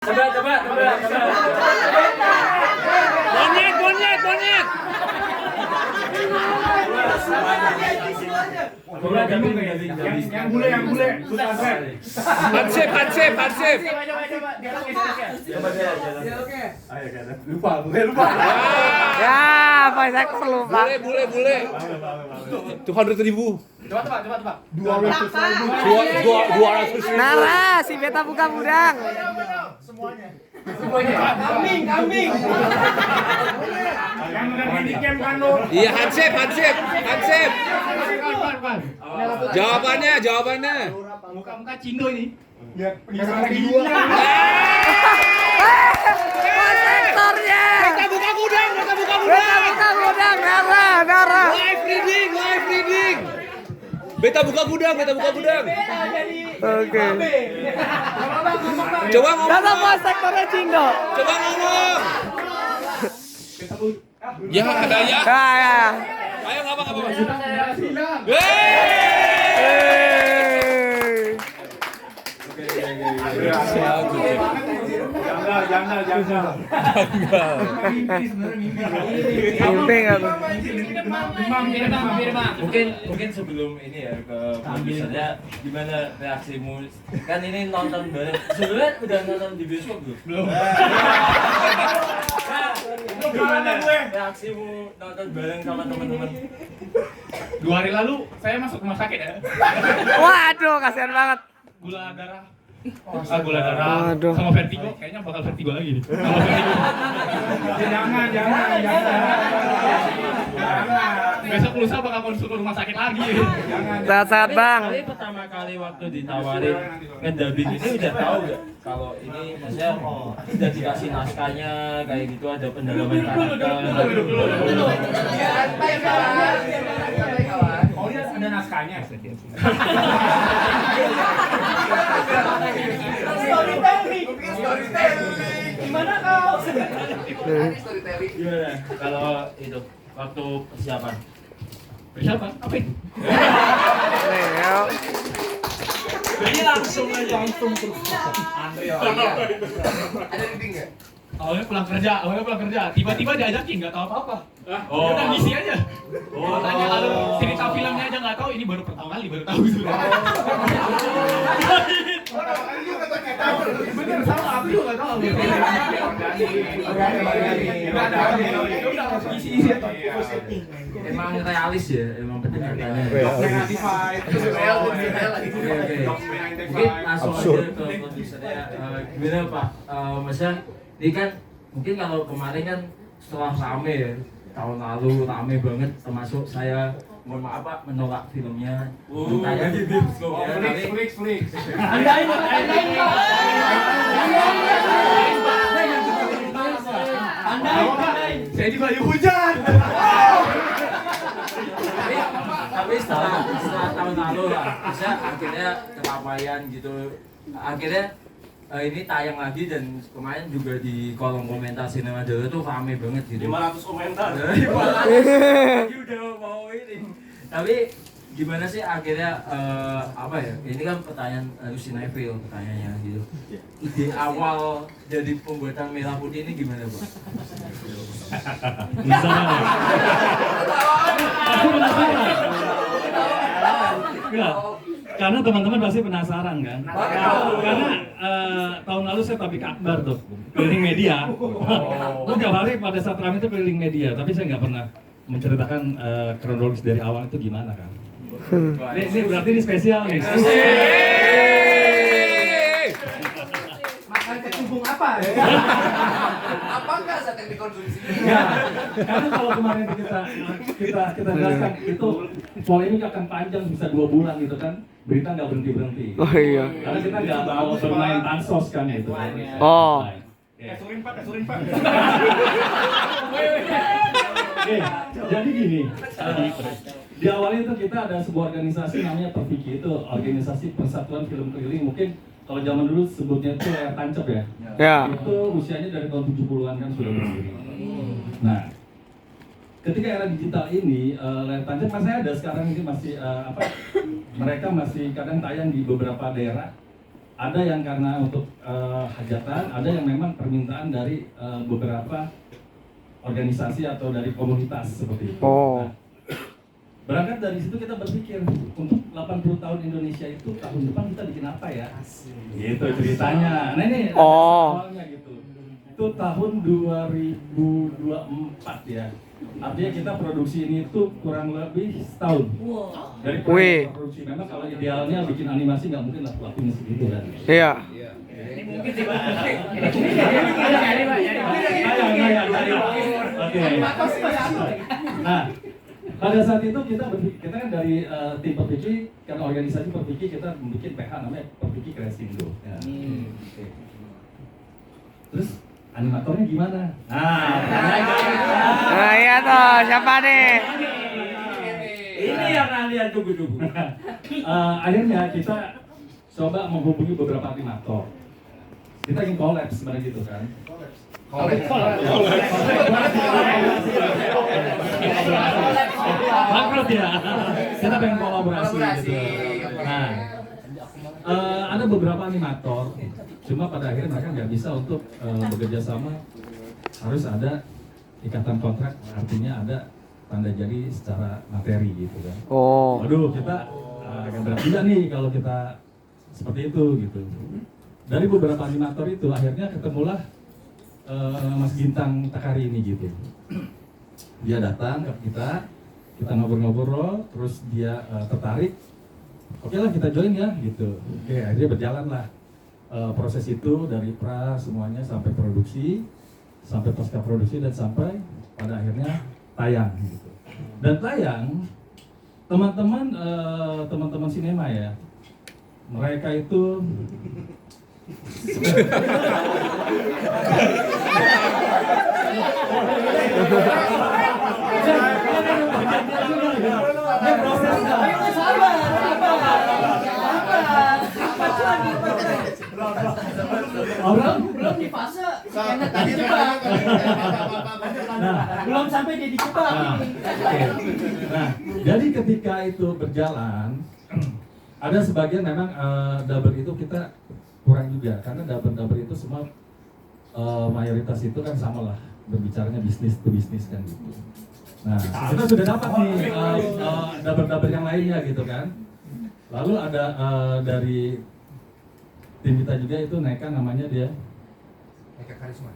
Tebak. Monyet. Yang bule. Hansip. Lupa. Ya, Pak Sektor lupa. Bule. 200.000. Coba. 200.000. Nara, si beta buka gudang. Semuanya. Kambing. Yang udah dibikin kan lo. Iya, Hansip. Jawabannya. Muka Cindo ini. Lihat pengisaran lagi dua. Pak Sektornya. Kita buka gudang. Beta buka gudang, Nara. Live reading. Beta buka gudang. Oke. Coba ngomong. Kata Pak Sektornya Cindo. Coba ngomong. Ya, ada ya. Ya. Ayo ngapa? Jangan. Mimpi nggak tuh? Mungkin sebelum ini ya ke produsernya, gimana reaksimu? Kan ini nonton bareng. Sebenarnya udah nonton di bioskop belum? Gimana reaksimu nonton bareng sama teman-teman? 2 hari lalu saya masuk rumah sakit ya. Waduh, kasihan banget. Gula darah. Gula darah. Waduh. Sama vertigo. Kayaknya bakal vertigo lagi nih. Sama vertigo. Jangan. Besok lusa bakal konsul ke rumah sakit lagi. Sehat-sehat, Bang. Tapi pertama kali waktu ditawarin ngedubbing ini udah tahu gak kalau ini maksudnya udah dikasih naskahnya kayak gitu, ada pendalaman karakter. Oh, dia ada naskahnya. Gimana kau? Gimana kalau itu waktu persiapan? Persiapan? Apa itu? Leo. Ini langsung aja. Ada reading nggak? Awalnya pulang kerja, tiba-tiba diajakin nggak tahu apa-apa. Oh. Udah ngisi aja. Oh. Tanya kalau cerita filmnya aja nggak tahu, ini baru pertama kali baru tahu gitu. Bener sama aku juga nggak tahu. Emang realis ya, emang pendekatannya. Mungkin langsung aja ke produsernya. Gimana Pak? Maksudnya ini kan mungkin kalau kemarin kan setelah rame ya, tahun lalu rame banget, termasuk saya mohon maaf Pak menolak filmnya tayang di bioskop ya. Flix. Saya di Bayu Hujan. Tapi setelah tahun lalu lah, bisa akhirnya keramaian gitu. Akhirnya ini tayang lagi dan kemarin juga di kolom komentar Sinema Dara tuh rame banget gitu. 500 komentar. Lagi udah mau ini. Tapi gimana sih akhirnya apa ya? Ini kan pertanyaan harus sinetron pertanyaannya gitu. Ide awal dari pembuatan Merah Putih ini gimana, Pak? Enggak, karena teman-teman pasti penasaran kan? Karena tahun lalu saya tabik akbar tuh, keliling media. Tiap hari pada saat ramai itu keliling media, tapi saya nggak pernah menceritakan kronologis dari awal itu gimana kan? Ini berarti ini spesial nih. Makan kecubung apa? Apakah saat yang dikonsumsi? Enggak, karena kalau kemarin kita jelaskan itu polemik akan panjang bisa 2 bulan gitu kan, berita nggak berhenti. Oh iya. Karena kita nggak mau bermain pansos kan itu. Oh. Kasurin pak. Oke, jadi gini. Di awalnya itu kita ada sebuah organisasi namanya Perpiki, itu organisasi Persatuan Film Keliling. Mungkin kalau zaman dulu sebutnya itu layar tancap ya. Ya. Itu usianya dari tahun 70-an kan sudah berdiri. Nah, ketika era digital ini, layar tancap masih ada sekarang ini masih mereka masih kadang tayang di beberapa daerah. ada yang karena untuk hajatan, ada yang memang permintaan dari beberapa organisasi atau dari komunitas seperti itu. Oh. Nah, berangkat dari situ kita berpikir untuk 80 tahun Indonesia itu tahun depan kita bikin apa ya? Gitu ceritanya. Nah ini awalnya gitu. Itu tahun 2024 ya. Artinya kita produksi ini tuh kurang lebih setahun. Dari produksi. Memang kalau idealnya bikin animasi nggak mungkin lah waktunya segitu kan. Iya. Mungkin sih, Pak. Oke. Nah, pada saat itu kita kan dari tim Perpiki, karena organisasi Perpiki kita membuat PH namanya Perpiki Kreasindo. Ya. Oke. Terus animatornya gimana? Nah, iya tuh, siapa nih? Ini yang kalian tunggu-tunggu. Akhirnya kita coba menghubungi beberapa animator. Kita ingin collab sebenarnya gitu kan. Bangkrut ya. Kita pengen kolaborasi gitu. Nah, ada beberapa animator. Cuma pada akhirnya mereka nggak bisa untuk bekerja sama, harus ada ikatan kontrak, artinya ada tanda jadi secara materi gitu kan. Oh. Waduh, kita agak berat juga nih kalau kita seperti itu gitu. Dari beberapa animator itu akhirnya ketemulah Mas Gintang Takari ini gitu. Dia datang ke kita ngobrol-ngobrol, terus dia tertarik. Oke lah kita join ya gitu. Oke, akhirnya berjalan lah. Proses itu dari pra semuanya sampai produksi, sampai pasca produksi dan sampai pada akhirnya tayang gitu. Dan tayang teman-teman sinema ya, mereka itu Belum di fase tadi belum sampai jadi jebak. Nah, jadi ketika itu berjalan, ada sebagian memang dubber itu kita kurang juga, karena dubber itu semua mayoritas itu kan sama lah, berbicaranya bisnis to bisnis kan gitu. Nah, kita sudah dapat nih dubber yang lainnya gitu kan. Lalu ada dari tim kita juga itu Neka namanya dia. Neka Karisma.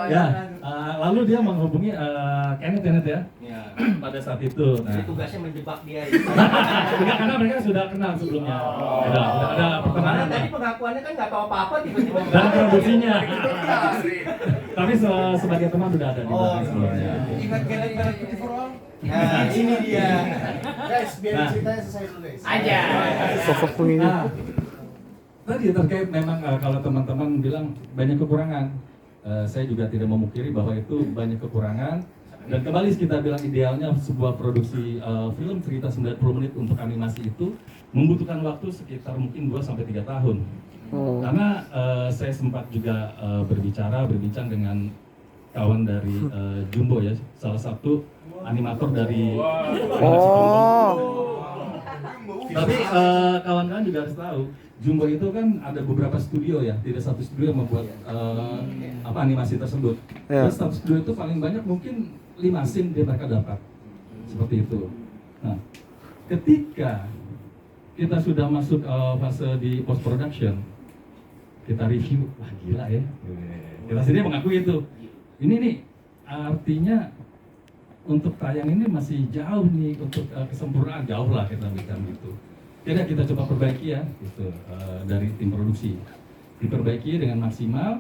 Ya, lalu dia menghubungi Kenneth ya. Ya. Pada saat itu. Nah, Tugasnya menjebak dia. enggak, karena mereka sudah kenal sebelumnya. Sudah ada pertemanan. Tadi pengakuannya kan nggak tahu apa-apa tiba-tiba. Dan produksinya. Tapi sebagai teman sudah ada di belakang sebelumnya. Ingat Galaxy for All? Nah, ini dia. Guys, biar ceritanya selesai dulu guys. Aja. Sosok pengini. Nah, tadi terkait memang kalau teman-teman bilang banyak kekurangan, saya juga tidak memungkiri bahwa itu banyak kekurangan. Dan kembali kita bilang idealnya sebuah produksi film cerita 90 menit untuk animasi itu membutuhkan waktu sekitar mungkin 2-3 tahun. Karena saya sempat juga berbincang dengan kawan dari Jumbo ya, salah satu animator dari Tapi kawan-kawan juga harus tahu, Jumbo itu kan ada beberapa studio ya, tidak satu studio yang membuat animasi tersebut. Terus satu studio itu paling banyak mungkin 5 scene dia mereka dapat, seperti itu. Nah, ketika kita sudah masuk fase di post production, kita review, wah gila ya, kita sendiri mengakui itu. Ini nih artinya untuk tayang ini masih jauh nih, untuk kesempurnaan jauh lah kita bilang gitu. Jadi kita coba perbaiki ya, gitu, dari tim produksi, diperbaiki dengan maksimal,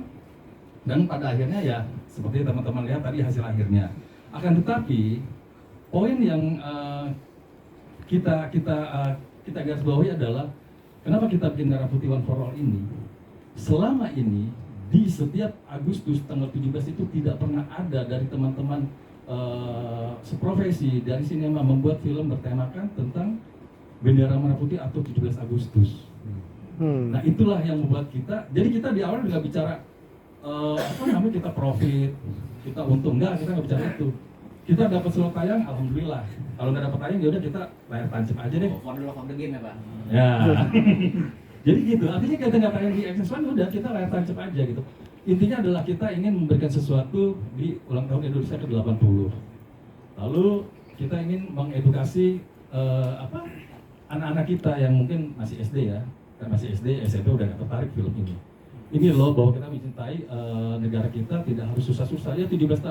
dan pada akhirnya ya seperti teman-teman lihat tadi hasil akhirnya. Akan tetapi poin yang kita garis bawahi adalah kenapa kita bikin Merah Putih One for All ini. Selama ini di setiap Agustus tanggal 17 itu tidak pernah ada dari teman-teman seprofesi dari sinema membuat film bertemakan tentang bendera merah putih atau 17 Agustus. Nah itulah yang membuat kita, jadi kita di awal nggak bicara apa namanya kita profit, kita untung, kita nggak bicara itu. kita dapat slot tayang, alhamdulillah. Kalau nggak dapat tayang, yaudah kita layar tancap aja deh. Model of the game ya Pak. Ya. Jadi gitu, artinya kita nggak tayang di XS1, udah kita layar tancap aja gitu. Intinya adalah kita ingin memberikan sesuatu di ulang tahun Indonesia ke-80. Lalu kita ingin mengedukasi anak-anak kita yang mungkin masih SD ya, kan masih SD, SMP udah nggak tertarik film ini. Ini loh bahwa kita mencintai negara kita tidak harus susah-susah. Ya 17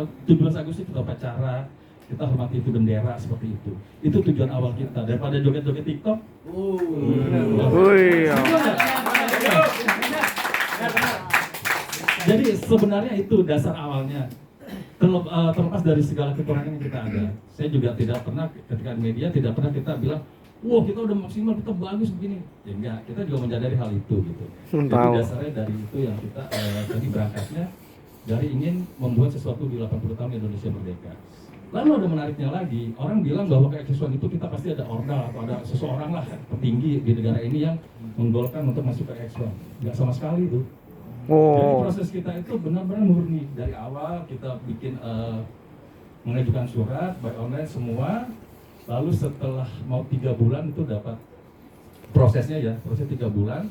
Agustus kita upacara, kita hormati itu bendera seperti itu. Itu tujuan awal kita. Daripada joget-joget TikTok. Jadi sebenarnya itu dasar awalnya. Terlepas dari segala kekurangan yang kita ada. Saya juga tidak pernah ketika di media tidak pernah kita bilang, wah kita udah maksimal, kita bagus begini. Ya enggak, kita juga menyadari hal itu gitu. Jadi dasarnya dari itu yang kita tadi berangkatnya dari ingin membuat sesuatu di 80 tahun Indonesia merdeka. Lalu ada menariknya lagi, orang bilang bahwa ke X1 itu kita pasti ada ordal atau ada seseorang lah petinggi di negara ini yang menggolkan untuk masuk ke X1. Enggak sama sekali itu. Jadi proses kita itu benar-benar murni. Dari awal kita bikin mengajukan surat, by online semua. Lalu setelah mau 3 bulan itu dapat prosesnya ya, proses 3 bulan.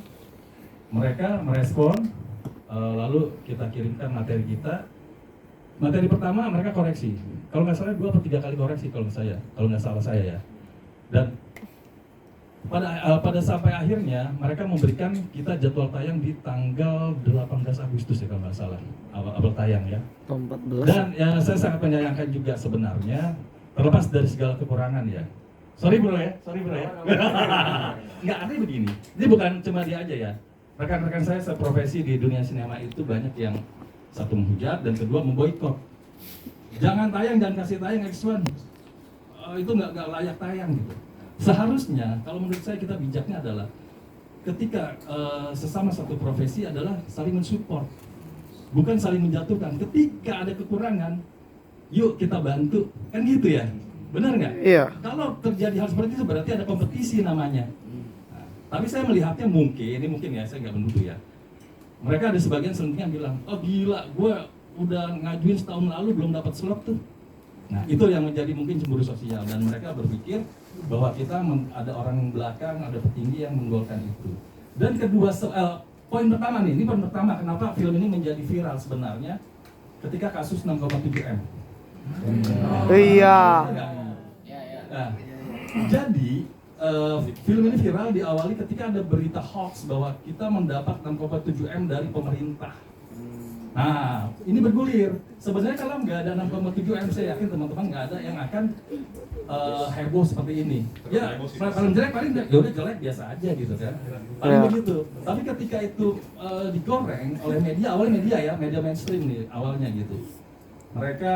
Mereka merespon, lalu kita kirimkan materi kita. Materi pertama mereka koreksi. Kalau nggak salah 2 atau 3 kali koreksi kalau nggak salah saya ya. Dan pada sampai akhirnya mereka memberikan kita jadwal tayang di tanggal 18 Agustus ya kalau nggak salah awal tayang ya. 14. Dan ya, saya sangat menyayangkan juga sebenarnya terlepas dari segala kekurangan ya. Sorry bro ya. Nggak, artinya begini. Ini bukan cuma dia aja ya. Rekan-rekan saya seprofesi di dunia sinema itu banyak yang satu menghujat dan kedua memboikot. Jangan tayang, jangan kasih tayang X1. Itu nggak layak tayang gitu. Seharusnya, kalau menurut saya kita bijaknya adalah ketika sesama satu profesi adalah saling mensupport, bukan saling menjatuhkan. Ketika ada kekurangan, yuk kita bantu, kan gitu ya, benar nggak? Iya. Kalau terjadi hal seperti itu berarti ada kompetisi namanya. Nah, tapi saya melihatnya mungkin ya, saya nggak menuduh ya. Mereka ada sebagian selentingan bilang, oh gila, gue udah ngajuin setahun lalu belum dapat slot tuh. Nah itu yang menjadi mungkin cemburu sosial dan mereka berpikir bahwa kita ada orang belakang, ada petinggi yang menggolkan itu. Dan kedua poin pertama nih, ini poin pertama kenapa film ini menjadi viral sebenarnya ketika kasus 6,7M. Iya. Nah, jadi film ini viral diawali ketika ada berita hoax bahwa kita mendapat 6,7M dari pemerintah. Nah, ini bergulir. Sebenarnya kalau nggak ada 6,7M, saya yakin teman-teman nggak ada yang akan heboh seperti ini. Ya, kalau jelek paling ya udah jelek biasa aja gitu kan. Paling begitu. Tapi ketika itu digoreng oleh media, awalnya media mainstream nih awalnya gitu. Mereka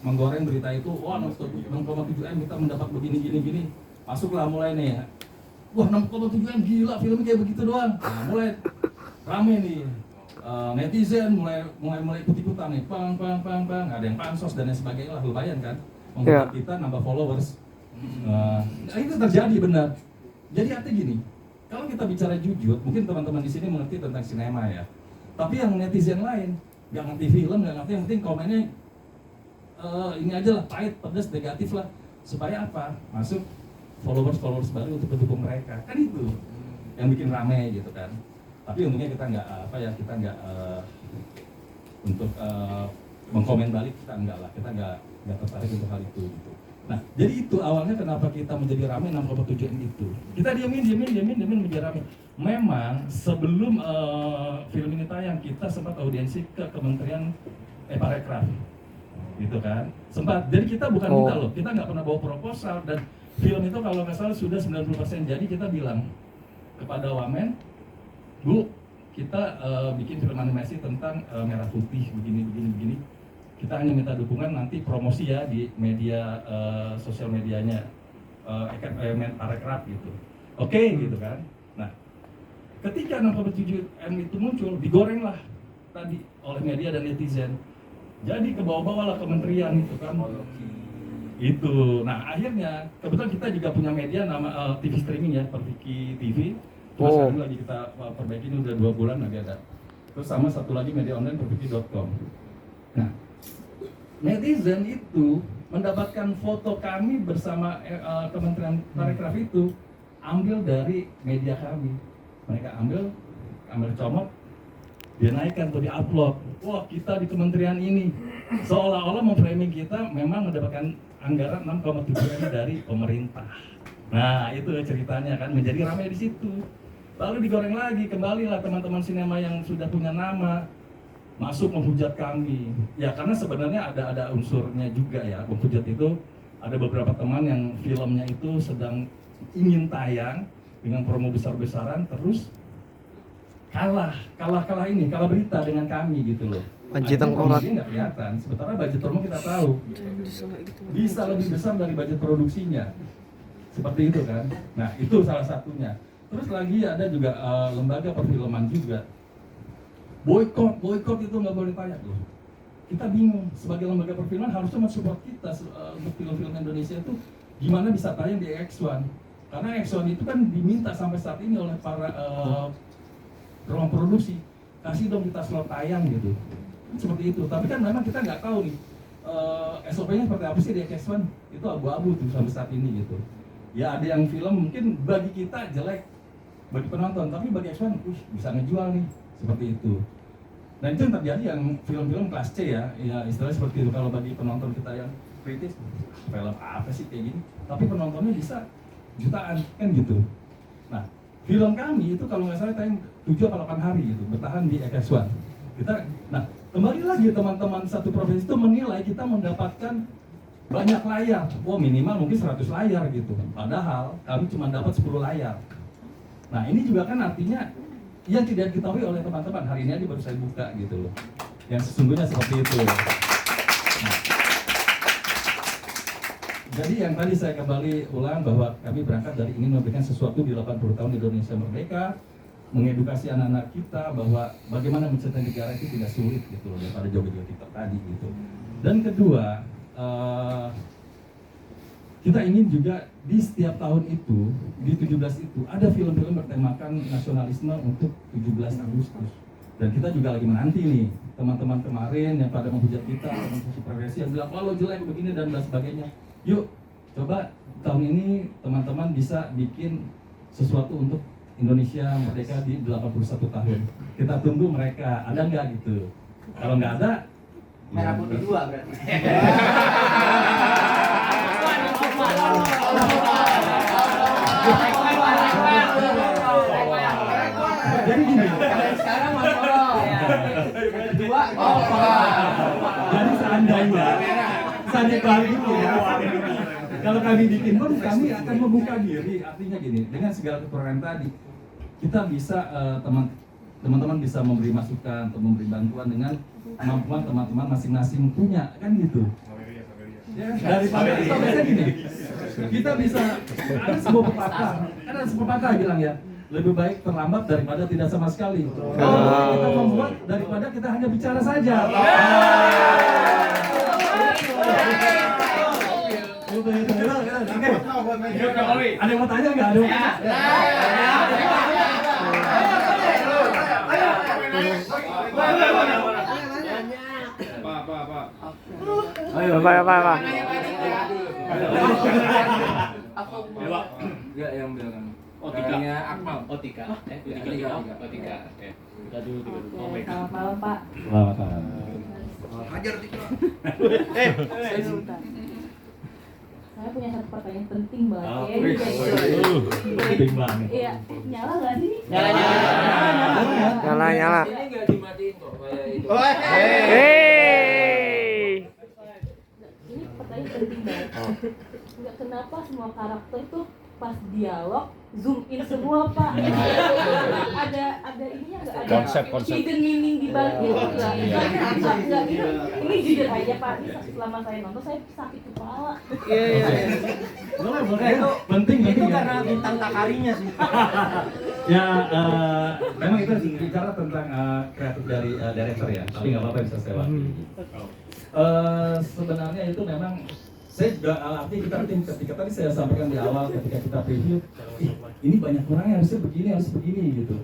menggoreng berita itu, wah 6,7M kita mendapat begini. Masuklah mulai nih. Wah 6,7M gila, filmnya kayak begitu doang. Nah, mulai rame nih. Netizen mulai ikut-ikutan nih, pang, ada yang pansos dan lain sebagainya lah, lumayan kan, membuat kita nambah followers. Itu terjadi benar. Jadi artinya gini, kalau kita bicara jujur, mungkin teman-teman di sini mengerti tentang sinema ya. Tapi yang netizen lain nggak ngerti film, nggak ngerti, yang penting komennya ini aja lah, pahit, pedas, negatif lah, supaya apa? Masuk followers baru untuk mendukung mereka, kan itu yang bikin rame gitu kan. Tapi untungnya kita nggak untuk mengkomen balik, kita nggak tertarik untuk hal itu gitu. Nah, jadi itu awalnya kenapa kita menjadi ramai 6,7M itu. Kita diamin menjadi ramai. Memang sebelum film ini tayang kita sempat audiensi ke Kementerian Parekraf, gitu kan. Sempat. Jadi kita bukan minta loh, kita nggak pernah bawa proposal dan film itu kalau nggak salah sudah 90%. Jadi kita bilang kepada Wamen, Bu, kita bikin film animasi tentang merah putih begini. Kita hanya minta dukungan nanti promosi ya di media sosial medianya Parekraf gitu. Oke, gitu kan. Nah, ketika 6,7M itu muncul, digoreng lah tadi oleh media dan netizen. Jadi ke bawah-bawah lah kementerian itu kan. Itu. Nah, akhirnya kebetulan kita juga punya media nama TV streaming ya, Perviki TV. Sekarang lagi kita perbaiki, ini udah 2 bulan lagi ada. Terus sama satu lagi media online perviki.com. Nah, netizen itu mendapatkan foto kami bersama Kementerian Parekraf itu ambil dari media kami. Mereka ambil kamera comot, dia naikkan atau di-upload. Wah, kita di kementerian ini seolah-olah memframing kita memang mendapatkan anggaran 6,7 M dari pemerintah. Nah, itu ceritanya kan menjadi ramai di situ. Lalu digoreng lagi, kembalilah teman-teman sinema yang sudah punya nama masuk menghujat kami. Ya karena sebenarnya ada unsurnya juga ya. Menghujat itu ada beberapa teman yang filmnya itu sedang ingin tayang dengan promo besar-besaran, terus kalah berita dengan kami gitu loh. Panci tengkorak. Dia nggak kelihatan. Sementara budget promo kita tahu bisa lebih besar dari budget produksinya. Seperti itu kan. Nah itu salah satunya. Terus lagi ada juga lembaga perfilman juga. Boykot itu nggak boleh tayang loh. Kita bingung sebagai lembaga perfilman harusnya mensupport kita untuk film-film Indonesia itu gimana bisa tayang di X1. Karena X1 itu kan diminta sampai saat ini oleh para ruang produksi, kasih dong kita slot tayang gitu. Seperti itu. Tapi kan memang kita nggak tahu nih SOP-nya seperti apa sih di X1. Itu abu-abu tuh sampai saat ini gitu. Ya ada yang film mungkin bagi kita jelek bagi penonton, tapi bagi X1 bisa ngejual nih. Seperti itu. Nah itu yang terjadi yang film-film kelas C ya istilahnya seperti itu. Kalau bagi penonton kita yang kritis, film apa sih kayak gini, tapi penontonnya bisa jutaan kan gitu. Nah film kami itu kalau nggak salah tayang 7 atau 8 hari gitu, bertahan di X1. Nah kembali lagi teman-teman satu provinsi itu menilai kita mendapatkan banyak layar, minimal mungkin 100 layar gitu, padahal kami cuma dapat 10 layar. Nah ini juga kan artinya yang tidak diketahui oleh teman-teman, hari ini aja baru saya buka gitu loh, yang sesungguhnya seperti itu. Nah, jadi yang tadi saya kembali ulang bahwa kami berangkat dari ingin memberikan sesuatu di 80 tahun Indonesia merdeka, mengedukasi anak-anak kita bahwa bagaimana mencintai negara itu tidak sulit gitu loh, daripada joget-joget TikTok tadi gitu. Dan kedua, kita ingin juga di setiap tahun itu, di 17 itu, ada film-film bertemakan nasionalisme untuk 17 Agustus. Dan kita juga lagi menanti nih, teman-teman kemarin yang pada menghujat kita, teman-teman progresi yang bilang, lo jelek begini dan sebagainya. Yuk, coba tahun ini teman-teman bisa bikin sesuatu untuk Indonesia merdeka di 81 tahun. Kita tunggu mereka, ada nggak gitu? Kalau nggak ada, Merah putih 2 berarti. Jadi gini, Sekarang Mas Oro. Kedua jadi seandainya kali itu ya, kalau kami bikin pun kami akan membuka diri, artinya gini, dengan segala kekurangan tadi, kita bisa teman-teman bisa memberi masukan atau memberi bantuan dengan kemampuan teman-teman masing-masing punya, kan gitu. Ya, daripada itu biasanya gini, kita bisa ada sebuah pepatah bilang ya, lebih baik terlambat daripada tidak sama sekali. Kalau kita membuat daripada kita hanya bicara saja. Ada yang mau tanya nggak? Ada yang mau Pak. Ayo, Pak. Enggak yang bilang. Tika. Akmal. Tika. Tiga. Oke. Kita dulu. Selamat malam, Pak. Selamat malam. Hajar Tika. Saya punya satu pertanyaan penting banget. Penting banget. Iya, nyala nggak sih? Nyala. Ini enggak dimatiin kok kayak itu. Hey. Ini pertanyaan penting banget. Nggak kenapa semua karakter tuh pas dialog zoom in semua, Pak. Ada ininya nggak, ada Konsep. hidden meaning di balik itu nggak? Nggak gitu. Ini jujur aja, Pak. Ini selama saya nonton saya sakit kepala. Penting Itu ya. karena bintang takarinya sih. Ya, memang itu bicara tentang kreatif dari director ya, tapi nggak apa-apa bisa saya wakili. Sebenarnya itu memang saya juga artinya ketika tadi saya sampaikan di awal ketika kita preview, ini banyak orang yang harus begini gitu.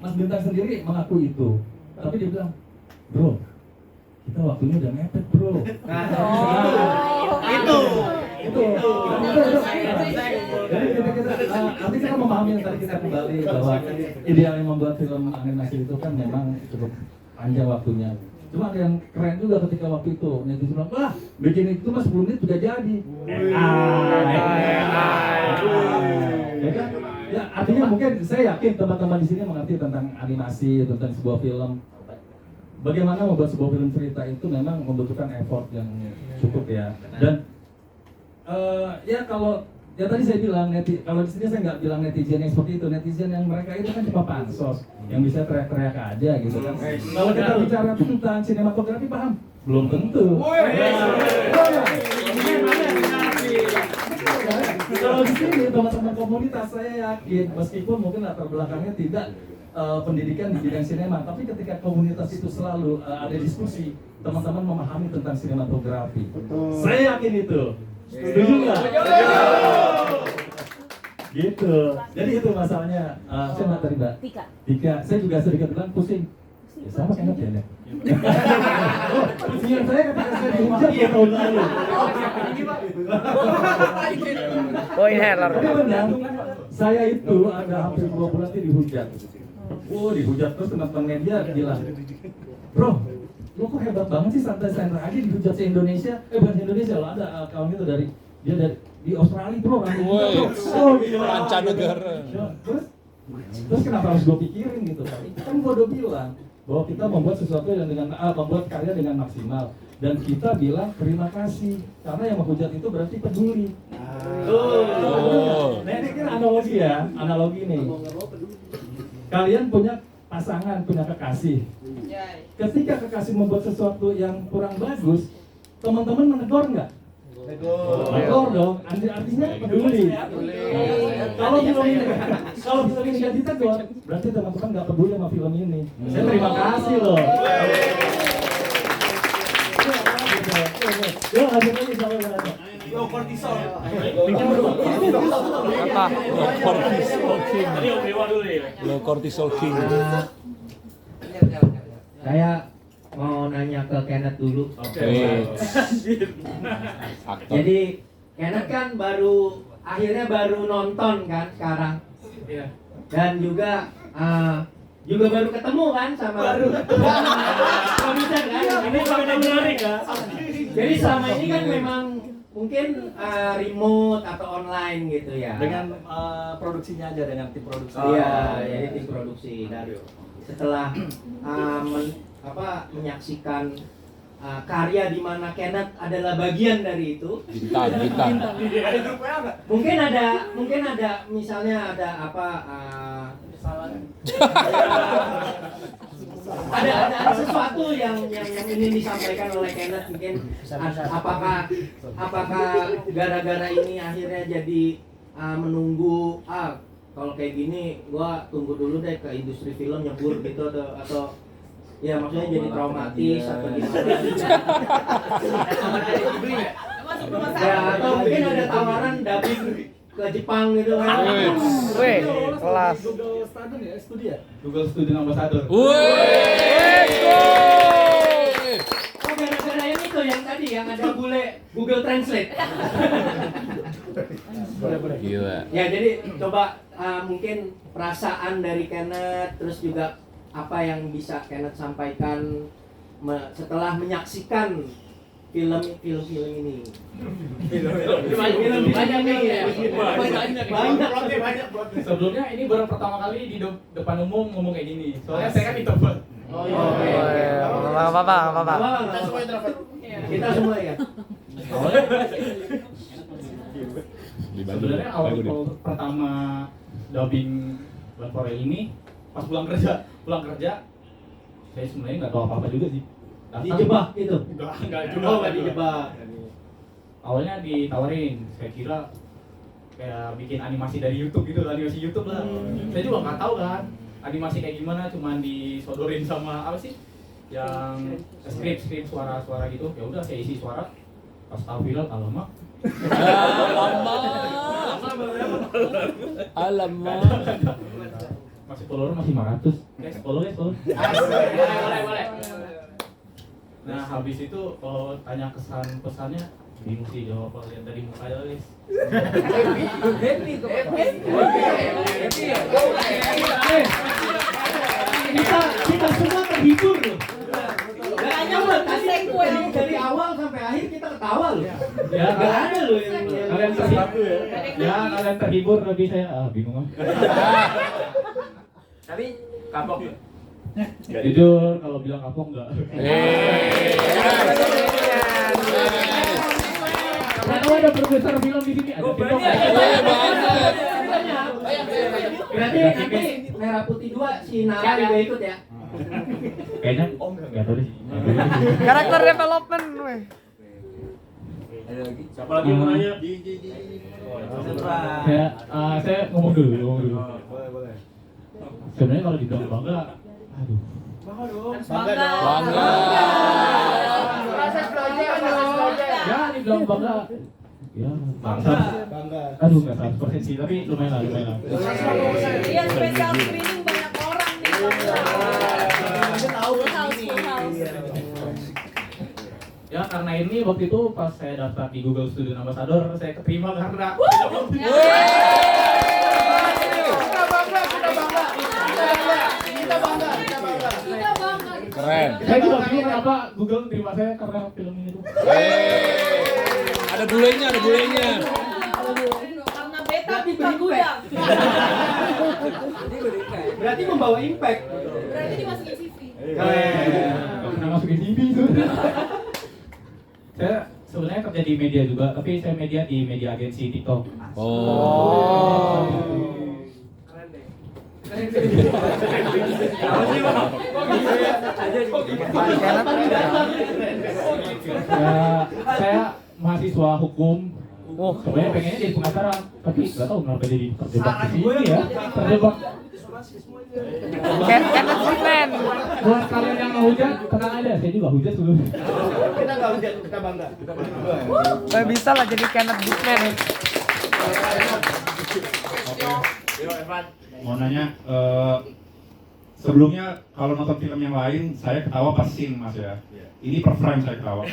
Mas Bintang sendiri mengaku itu, tapi dia bilang, bro, kita waktunya udah mepet bro. Itu. Jadi kita artinya kita memahami yang tadi kita kembali bahwa idealnya membuat film animasi itu kan memang cukup panjang waktunya. Cuma ada yang keren juga ketika waktu itu netizen bilang, wah bikin itu mas 10 menit sudah jadi. Ya kan? Ya artinya mungkin saya yakin teman-teman di sini mengerti tentang animasi, tentang sebuah film. Bagaimana membuat sebuah film cerita itu memang membutuhkan effort yang cukup ya. Dan ya kalau ya tadi saya bilang kalau di sini saya nggak bilang netizen yang seperti itu, netizen yang mereka itu kan cuma pansos yang bisa teriak-teriak aja gitu kan. Kalau kita bicara tentang sinematografi paham? Belum tentu. Kalau di sini teman-teman komunitas saya yakin meskipun mungkin latar belakangnya tidak pendidikan di bidang sinema, tapi ketika komunitas itu selalu ada diskusi, teman-teman memahami tentang sinematografi. Saya yakin itu. Setuju nggak? Gitu. Jadi itu masalahnya. Saya nggak tadi Mbak. Tika. Saya juga sedikit bilang pusing. Ya, sama kayak ya. Pusingan saya ketika saya dihujat 2 tahun lalu. Oh inhaler. Tapi benar, saya itu ada hampir 2 bulan itu dihujat. Dihujat terus teman-teman media bilang, bro, lo kok hebat banget sih santai-santai aja dihujat se-Indonesia. Bukan se-Indonesia loh, ada kawan itu dari di Australia bro. Gila. Mancanegara. Terus kenapa harus gue pikirin gitu? Kan gue udah bilang bahwa kita membuat sesuatu yang membuat karya dengan maksimal, dan kita bilang terima kasih karena yang menghujat itu berarti peduli. Nah ini kan analogi nih. Kalian punya pasangan, punya kekasih. Ketika kekasih membuat sesuatu yang kurang bagus, teman-teman menegur nggak? Menegur dong, artinya peduli. Kalau film ini nggak ditegur, berarti teman-teman nggak peduli sama film ini. Saya terima kasih loh. Yuk lanjut lagi sampai mana? Low cortisol. Apa? Low cortisol king. Saya mau nanya ke Kenneth dulu. Jadi Kenneth kan akhirnya baru nonton kan sekarang. Dan juga baru ketemu kan sama produser kan. Ini sangat menarik ya. Jadi selama ini kan memang mungkin remote atau online gitu ya. Dengan produksinya aja, dengan tim produksi. Iya, jadi tim produksi. Dan setelah menyaksikan karya di mana Kenneth adalah bagian dari itu. Bintang. Ada grup WA nggak? Mungkin ada misalnya ada ada sesuatu yang ingin disampaikan oleh Kenneth, mungkin apakah gara-gara ini akhirnya jadi menunggu kalau kayak gini gua tunggu dulu deh ke industri film nyebur gitu atau ya maksudnya jadi traumatis atau gimana. Ya atau mungkin ada tawaran dubbing ke Jepang gitu kan. Wih, kelas. Google Studio Ambassador. Gara-gara yang itu yang tadi yang ada Google Translate. Gila. Ya jadi coba mungkin perasaan dari Kenneth, terus juga apa yang bisa Kenneth sampaikan setelah menyaksikan film ini. Banyak nih ya. Banyak. Sebelumnya ini baru pertama kali di depan umum ngomong kayak gini. Soalnya saya kan introvert. Oh iya. Nggak apa-apa. Kita semua introvert. Kita semua ya. Sebenarnya awal pertama dubbing Bulan Korea ini pas pulang kerja saya sebenarnya nggak tahu apa-apa juga sih. Dijebak gitu. Enggak juga. Oh, nggak dijebak. Awalnya ditawarin, saya kira kayak bikin animasi dari YouTube gitu, animasi YouTube lah. Saya juga nggak tahu kan animasi kayak gimana, cuman disodorin sama apa sih yang skrip suara-suara gitu. Ya udah saya isi suara, pas tahu film alamak. Alamak. Masih follower masih 500. Guys, follow. Boleh. Nah habis itu kalau tanya kesan pesannya bingung sih jawab apa yang tadi muka aja guys. Kita semua terhibur loh. Hanya Coba untuk tadi sequel. dari awal sampai akhir kita ketawa loh. Ya Gak ada loh yang kalian terhibur ya kalian terhibur tapi saya bingung ah. Tapi kapok. Jujur kalau bilang kapok enggak. Karena ada produser film di sini ada Tito. Berarti nanti Merah Putih 2 si Nara juga ikut ya. Kayaknya enggak tahu deh. Karakter development, weh. Siapa lagi mau nanya? Saya ngomong dulu. Sebenarnya kalau dibilang bangga, aduh. Bangga. Proses belajar. Ya dibilang bangga. Ya bangga. Aduh nggak 100% sih, tapi lumayan lah. Iya, spesial screening banyak orang nih. Full house. Ya karena ini waktu itu pas saya daftar di Google Student Ambassador, saya keterima karena Kita bangga. Keren. saya juga bingung kenapa Google terima saya karena film ini tuh. Ada bulenya. Karena beta bukan gudang. Berarti membawa impact. Berarti dimasukin CV. Pernah masukin TV tuh. Saya sebenarnya kerja di media juga, tapi saya media di media agensi TikTok. Oh. Ya, saya mahasiswa hukum. Sebenarnya pengennya jadi pengacara, tapi nggak tahu kenapa jadi terjebak di sini ya. Terjebak. Kenneth Whitman. Buat kalian yang mau hujat, tenang aja. Saya juga hujat dulu. Kita nggak hujan, kita bangga. Bisa lah jadi Kenneth Whitman. Mau nanya, sebelumnya kalau nonton film yang lain saya ketawa pas scene mas ya. Ini per frame saya ketawa.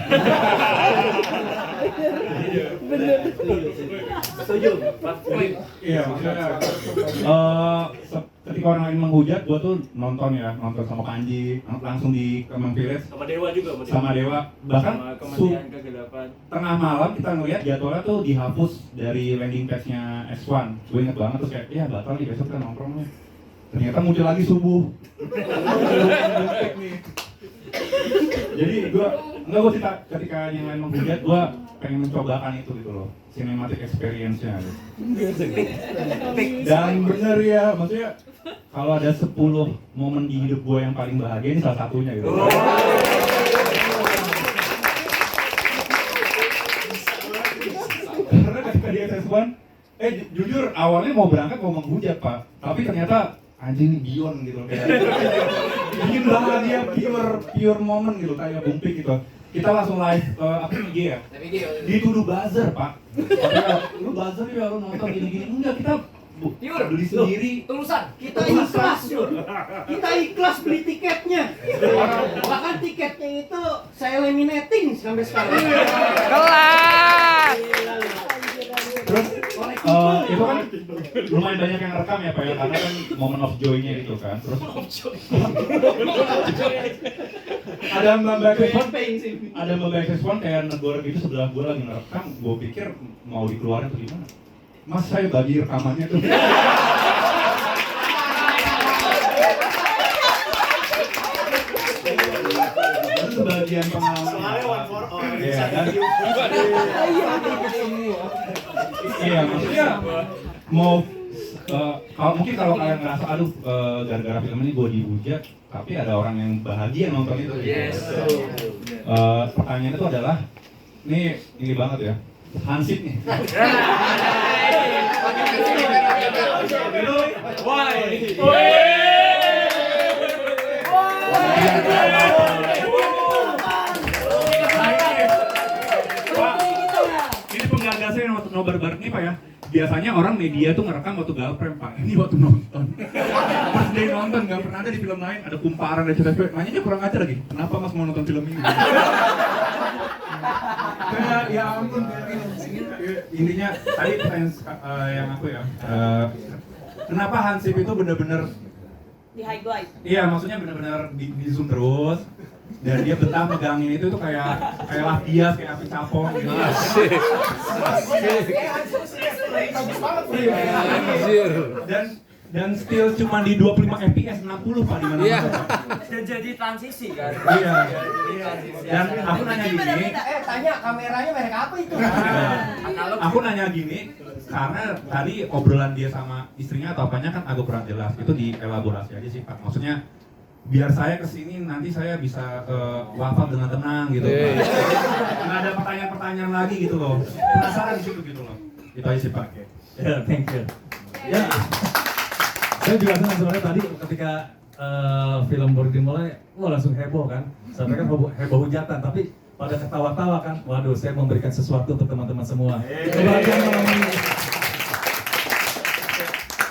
Setuju. Iya maksudnya ketika orang lain menghujat, gua tuh nonton sama Kanji, langsung di Kemang Village. Sama Dewa juga. Sama Dewa. Bahkan Sama Kementerian Kegelapan. tengah malam kita ngeliat jadwalnya tuh dihapus dari landing page-nya S1. Gue inget banget terus kayak, ya batal nih besok kita nongkrongnya. Ternyata muncul lagi subuh. Jadi gue ketika yang lain menghujat, gue pengen mencobakan itu gitu loh, cinematic experience-nya gitu. Dan bener ya, maksudnya kalau ada 10 momen di hidup gue yang paling bahagia, ini salah satunya gitu. Karena ketika di SS1, jujur awalnya mau berangkat mau menghujat pak, tapi ternyata anjing nih beyond gitu kayak bikin bahagia pure moment gitu kayak bumpik gitu. Kita langsung live IG ya. Dituduh buzzer pak. Lu buzzer ya lu nonton gini-gini. Enggak, kita beli sendiri. Tulusan. Kita ikhlas Nur. Kita ikhlas beli tiketnya. Bahkan tiketnya itu saya laminating sampai sekarang. Kelas. Terus itu kan lumayan banyak yang rekam ya pak ya, karena kan moment of joy-nya gitu kan. Terus ada Mbak Seswan kayak negor gitu sebelah gue lagi ngerekam, gue pikir mau dikeluarin atau gimana. Mas saya bagi rekamannya tuh. Itu sebagian pengalaman. Iya kan? Iya maksudnya mau mungkin kalau kalian ngerasa aduh gara-gara film ini gue dihujat, tapi ada orang yang bahagia nonton itu. Yes. Pertanyaannya itu adalah ini banget ya, Hansip nih. Ini penggagasnya yang nobar barat nih pak ya. biasanya orang media tuh ngerekam waktu galprem Pak, ini waktu nonton. Pas dia nonton, nggak pernah ada di film lain, ada kumparan, ada cerita. Nanya kurang ajar lagi, kenapa mas mau nonton film ini? Kayak, ya ampun, intinya tadi pertanyaan yang aku ya, kenapa Hansip itu benar-benar Di highlight. iya, maksudnya benar-benar di zoom terus dan dia betah megangin itu tuh kayak Latias, kayak api capong gitu. Dan still cuma di 25 fps 60 Pak di mana-mana. Dan jadi transisi kan. Iya. Dan aku nanya gini, Tanya kameranya merek apa itu? aku nanya gini karena tadi obrolan dia sama istrinya atau apanya kan agak kurang jelas. Itu dielaborasi aja sih Pak. Maksudnya biar saya kesini nanti saya bisa wafat dengan tenang gitu. Nggak ada pertanyaan-pertanyaan lagi gitu loh. Penasaran di situ gitu loh. Itu aja sih Pak. Ya, thank you. Ya, saya juga senang sebenarnya tadi ketika film baru dimulai, wah langsung heboh kan. Sampai kan heboh hujatan, tapi pada ketawa-tawa kan. Waduh, saya memberikan sesuatu untuk teman-teman semua. Kebahagiaan malam ini.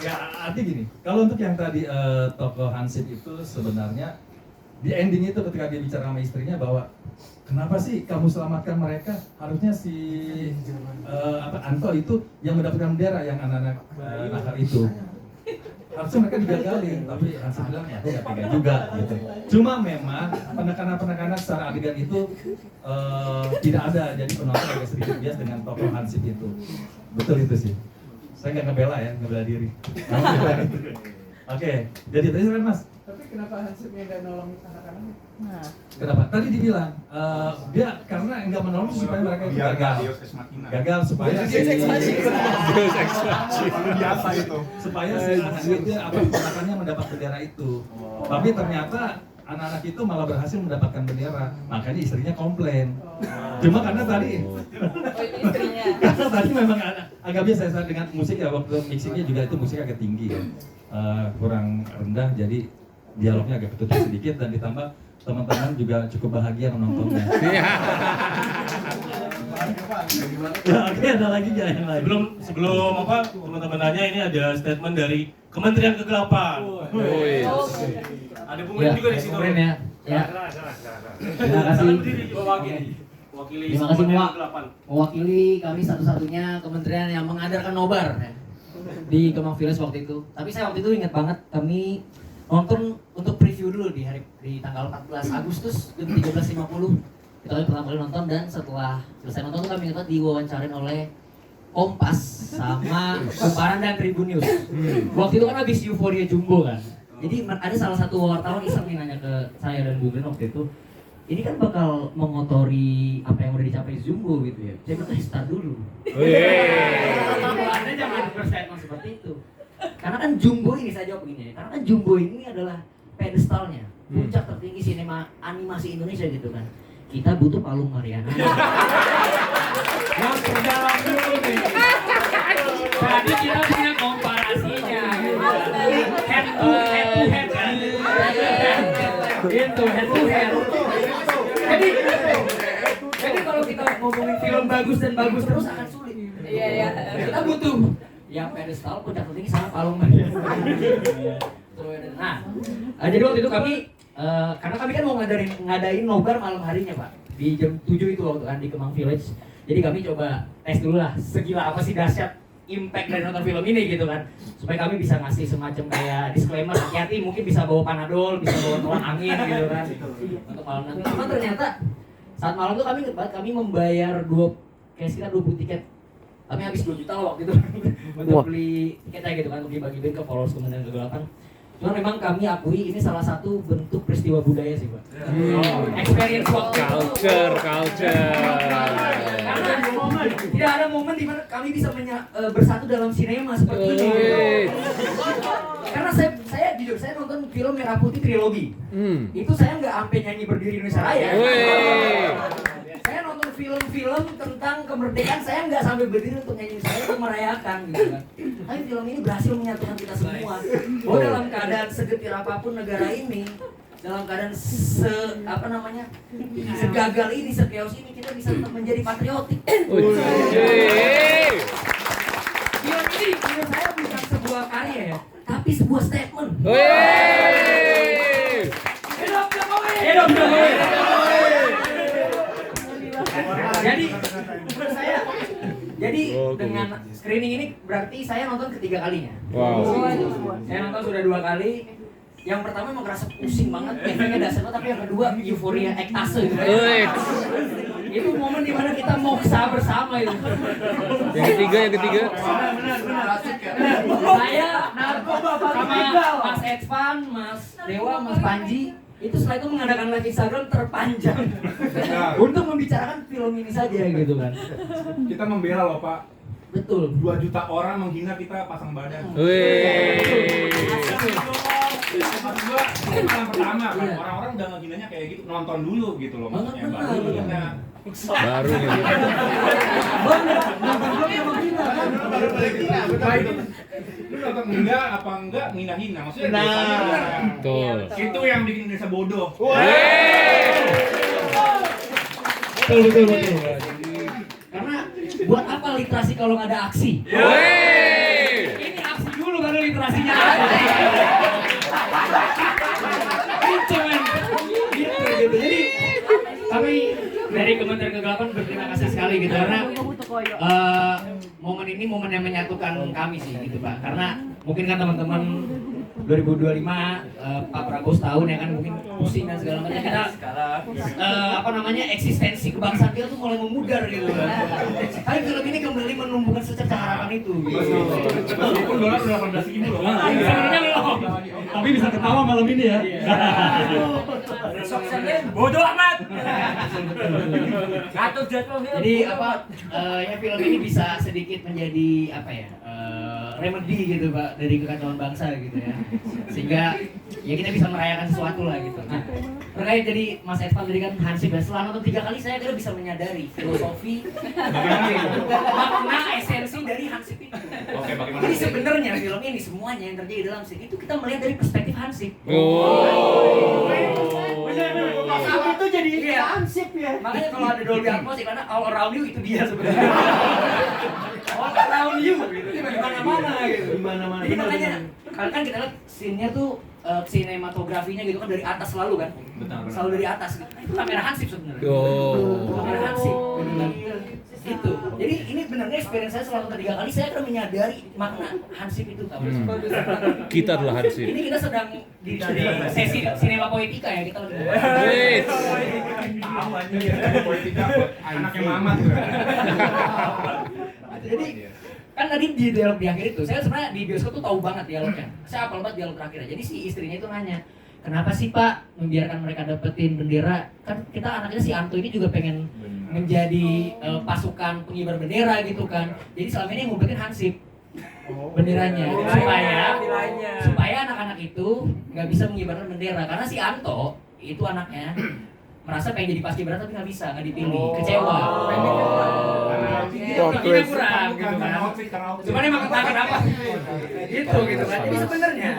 Ya, arti gini, kalau untuk yang tadi tokoh Hansip itu sebenarnya di ending itu ketika dia bicara sama istrinya bahwa kenapa sih kamu selamatkan mereka? Harusnya si Anto itu yang mendapatkan bendera yang anak-anak nakal itu. Harusnya mereka digagalin, tapi Hansip bilang ya aku gak tega juga gitu. Cuma memang penekanan-penekanan secara adegan itu tidak ada, jadi penonton agak sedikit bias dengan tokoh Hansip itu. Betul itu sih. Saya nggak ngebela ya, ngebela diri. Oke, jadi tadi kan Mas. Tapi kenapa Hansipnya nggak nolong anak-anaknya? Nah, Kenapa? Tadi dibilang dia karena nggak menolong supaya mereka itu gagal. Gagal supaya biasa itu. supaya si anak itu apa ponakannya mendapat bendera itu. Tapi ternyata anak-anak itu malah berhasil mendapatkan bendera. Makanya istrinya komplain. Cuma karena tadi istrinya. karena tadi memang agak biasa saya dengan musik ya, waktu mixingnya juga itu musik agak tinggi ya. Kurang rendah jadi dialognya agak ketutup sedikit dan ditambah teman-teman juga cukup bahagia menontonnya. Ya, oke, ada lagi nggak yang lain? Sebelum apa teman-teman nanya, ini ada statement dari Kementerian Kegelapan. Ada Bung Rin juga di situ. Ya. Ya. Terima kasih. Wakili Terima kasih Kementerian Mbak. Kegelapan. Mewakili kami satu-satunya kementerian yang mengadakan nobar ya, di Kemang Village waktu itu. Tapi saya waktu itu ingat banget kami nonton untuk preview dulu di tanggal 14 Agustus jam 13.50. Kita pertama kali nonton dan setelah selesai nonton tuh kami ingat diwawancarain oleh Kompas sama Kumparan dan Tribun News. Waktu itu kan habis euforia Jumbo kan. Jadi ada salah satu wartawan iseng nih nanya ke saya dan Bung Rin waktu itu, ini kan bakal mengotori apa yang udah dicapai Jumbo gitu ya. Saya bilang, start dulu. Anda jangan berstatement seperti itu. Karena kan Jumbo ini, saya jawab begini ya, karena kan Jumbo ini adalah pedestalnya, puncak tertinggi sinema animasi Indonesia gitu kan. Kita butuh Palung Mariana. Yang terdalam dulu nih. Jadi kita punya komparasinya gitu. Head to head kan. Itu head to head. Jadi kalau kita ngomongin film bagus dan bagus terus akan sulit. Iya. Kita butuh yang pedestal puncak tertinggi sama Palung Mariana. Nah, jadi waktu itu kami karena kami kan mau ngadain nobar malam harinya Pak, di jam 7 itu waktu kan di Kemang Village. Jadi kami coba tes dulu lah segila apa sih dahsyat impact dari nonton film ini gitu kan, supaya kami bisa ngasih semacam kayak disclaimer, hati-hati mungkin bisa bawa panadol, bisa bawa tolak angin gitu kan untuk malam nanti. Cuma ternyata saat malam itu kami membayar sekitar 20 tiket. Kami habis 2 juta waktu itu untuk beli tiketnya gitu kan, untuk dibagi-bagi ke followers Kementerian Kegelapan. Cuma memang kami akui ini salah satu bentuk peristiwa budaya sih Pak. Experience waktu Culture. Karena tidak ada momen di mana kami bisa bersatu dalam sinema seperti ini. Karena saya jujur saya nonton film Merah Putih trilogi. Itu saya nggak sampai nyanyi Berdiri Indonesia Raya. Saya nonton film-film tentang kemerdekaan, saya nggak sampai berdiri untuk nyanyi, saya untuk merayakan gitu kan. Tapi film ini berhasil menyatukan kita semua. Bahwa dalam keadaan segetir apapun negara ini, dalam keadaan segagal ini, sekeos ini, kita bisa tetap menjadi patriotik. Film ini menurut saya bukan sebuah karya ya, tapi sebuah statement. Hidup Jokowi! Hidup Jokowi! Jadi menurut saya, dengan screening ini berarti saya nonton ketiga kalinya. Wow. Saya nonton sudah 2 kali. Yang pertama emang kerasa pusing banget, efeknya dasar banget, tapi yang kedua euforia ektase gitu. Itu momen dimana kita moksa bersama itu. Yang ketiga. Benar. Saya sama Mas Edvan, Mas Dewa, Mas Panji itu setelah itu mengadakan live Instagram terpanjang untuk membicarakan film ini saja gitu kan. Kita membela loh Pak. Betul. 2 juta orang menghina kita pasang badan. Maksud gua, ini malam pertama kan, orang-orang udah nghinanya kayak gitu, nonton dulu gitu loh maksudnya. Baru ngehina. Baru gitu. Lu nonton enggak apa enggak ngina-hina, maksudnya dosanya. Betul. Itu yang bikin Indonesia bodoh. Betul. Karena buat apa literasi kalau nggak ada aksi? Ini aksi dulu baru literasinya ada. Gitu men. Gitu. Jadi kami dari Kementerian Kegelapan berterima kasih sekali gitu karena momen ini momen yang menyatukan kami sih gitu Pak. Karena mungkin kan teman-teman 2025 Pak Prabowo setahun ya kan mungkin pusing dan segala macam kita eksistensi kebangsaan kita tuh mulai memudar gitu kan. Tapi film ini kembali menumbuhkan secerca harapan itu gitu. Meskipun dolar udah 18.000 loh. Sebenarnya belum. Tapi bisa ketawa malam ini ya. Besok Senin bodoh amat. Ngatur jadwal film. Jadi ya film ini bisa sedikit menjadi remedy gitu Pak dari kekacauan bangsa gitu ya. Sehingga ya kita bisa merayakan sesuatu lah gitu. Nah, terkait jadi Mas Edvan tadi kan Hansip dan setelah nonton 3 kali saya kira bisa menyadari filosofi makna esensi dari Hansip itu. Oke, bagaimana? Jadi sebenarnya film ini semuanya yang terjadi dalam scene itu kita melihat dari perspektif Hansip. Hansip itu jadi Hansip ya. Makanya kalau ada Dolby Atmos karena all around you itu dia sebenarnya. All around you gitu. Di mana-mana gitu. Di mana-mana. Jadi makanya kan kita lihat scene-nya tuh sinematografinya gitu kan dari atas selalu kan. Selalu dari atas gitu. Itu kamera Hansip sebenarnya. Kamera Hansip. Gitu. Jadi ini benar-benar experience saya selama 3 kali saya akan menyadari makna Hansip itu Kak. Kita adalah Hansip. Ini kita sedang di sesi sinema poetika ya kita lagi. Poetika anaknya Mamat. Jadi kan tadi di dialog di akhir itu saya sebenarnya di bioskop tuh tahu banget dialognya. Saya hafal banget dialog terakhirnya. Jadi si istrinya itu nanya, kenapa sih Pak membiarkan mereka dapetin bendera? Kan kita anaknya si Anto ini juga pengen menjadi pasukan pengibar bendera gitu kan. Jadi selama ini ngumpetin Hansip benderanya supaya anak-anak itu nggak bisa mengibarkan bendera karena si Anto itu anaknya merasa pengen jadi paskibraka tapi nggak bisa, nggak dipilih, kecewa. Ini kurang gitu kan. Cuman emang ketakan apa? Gitu kan. Jadi sebenarnya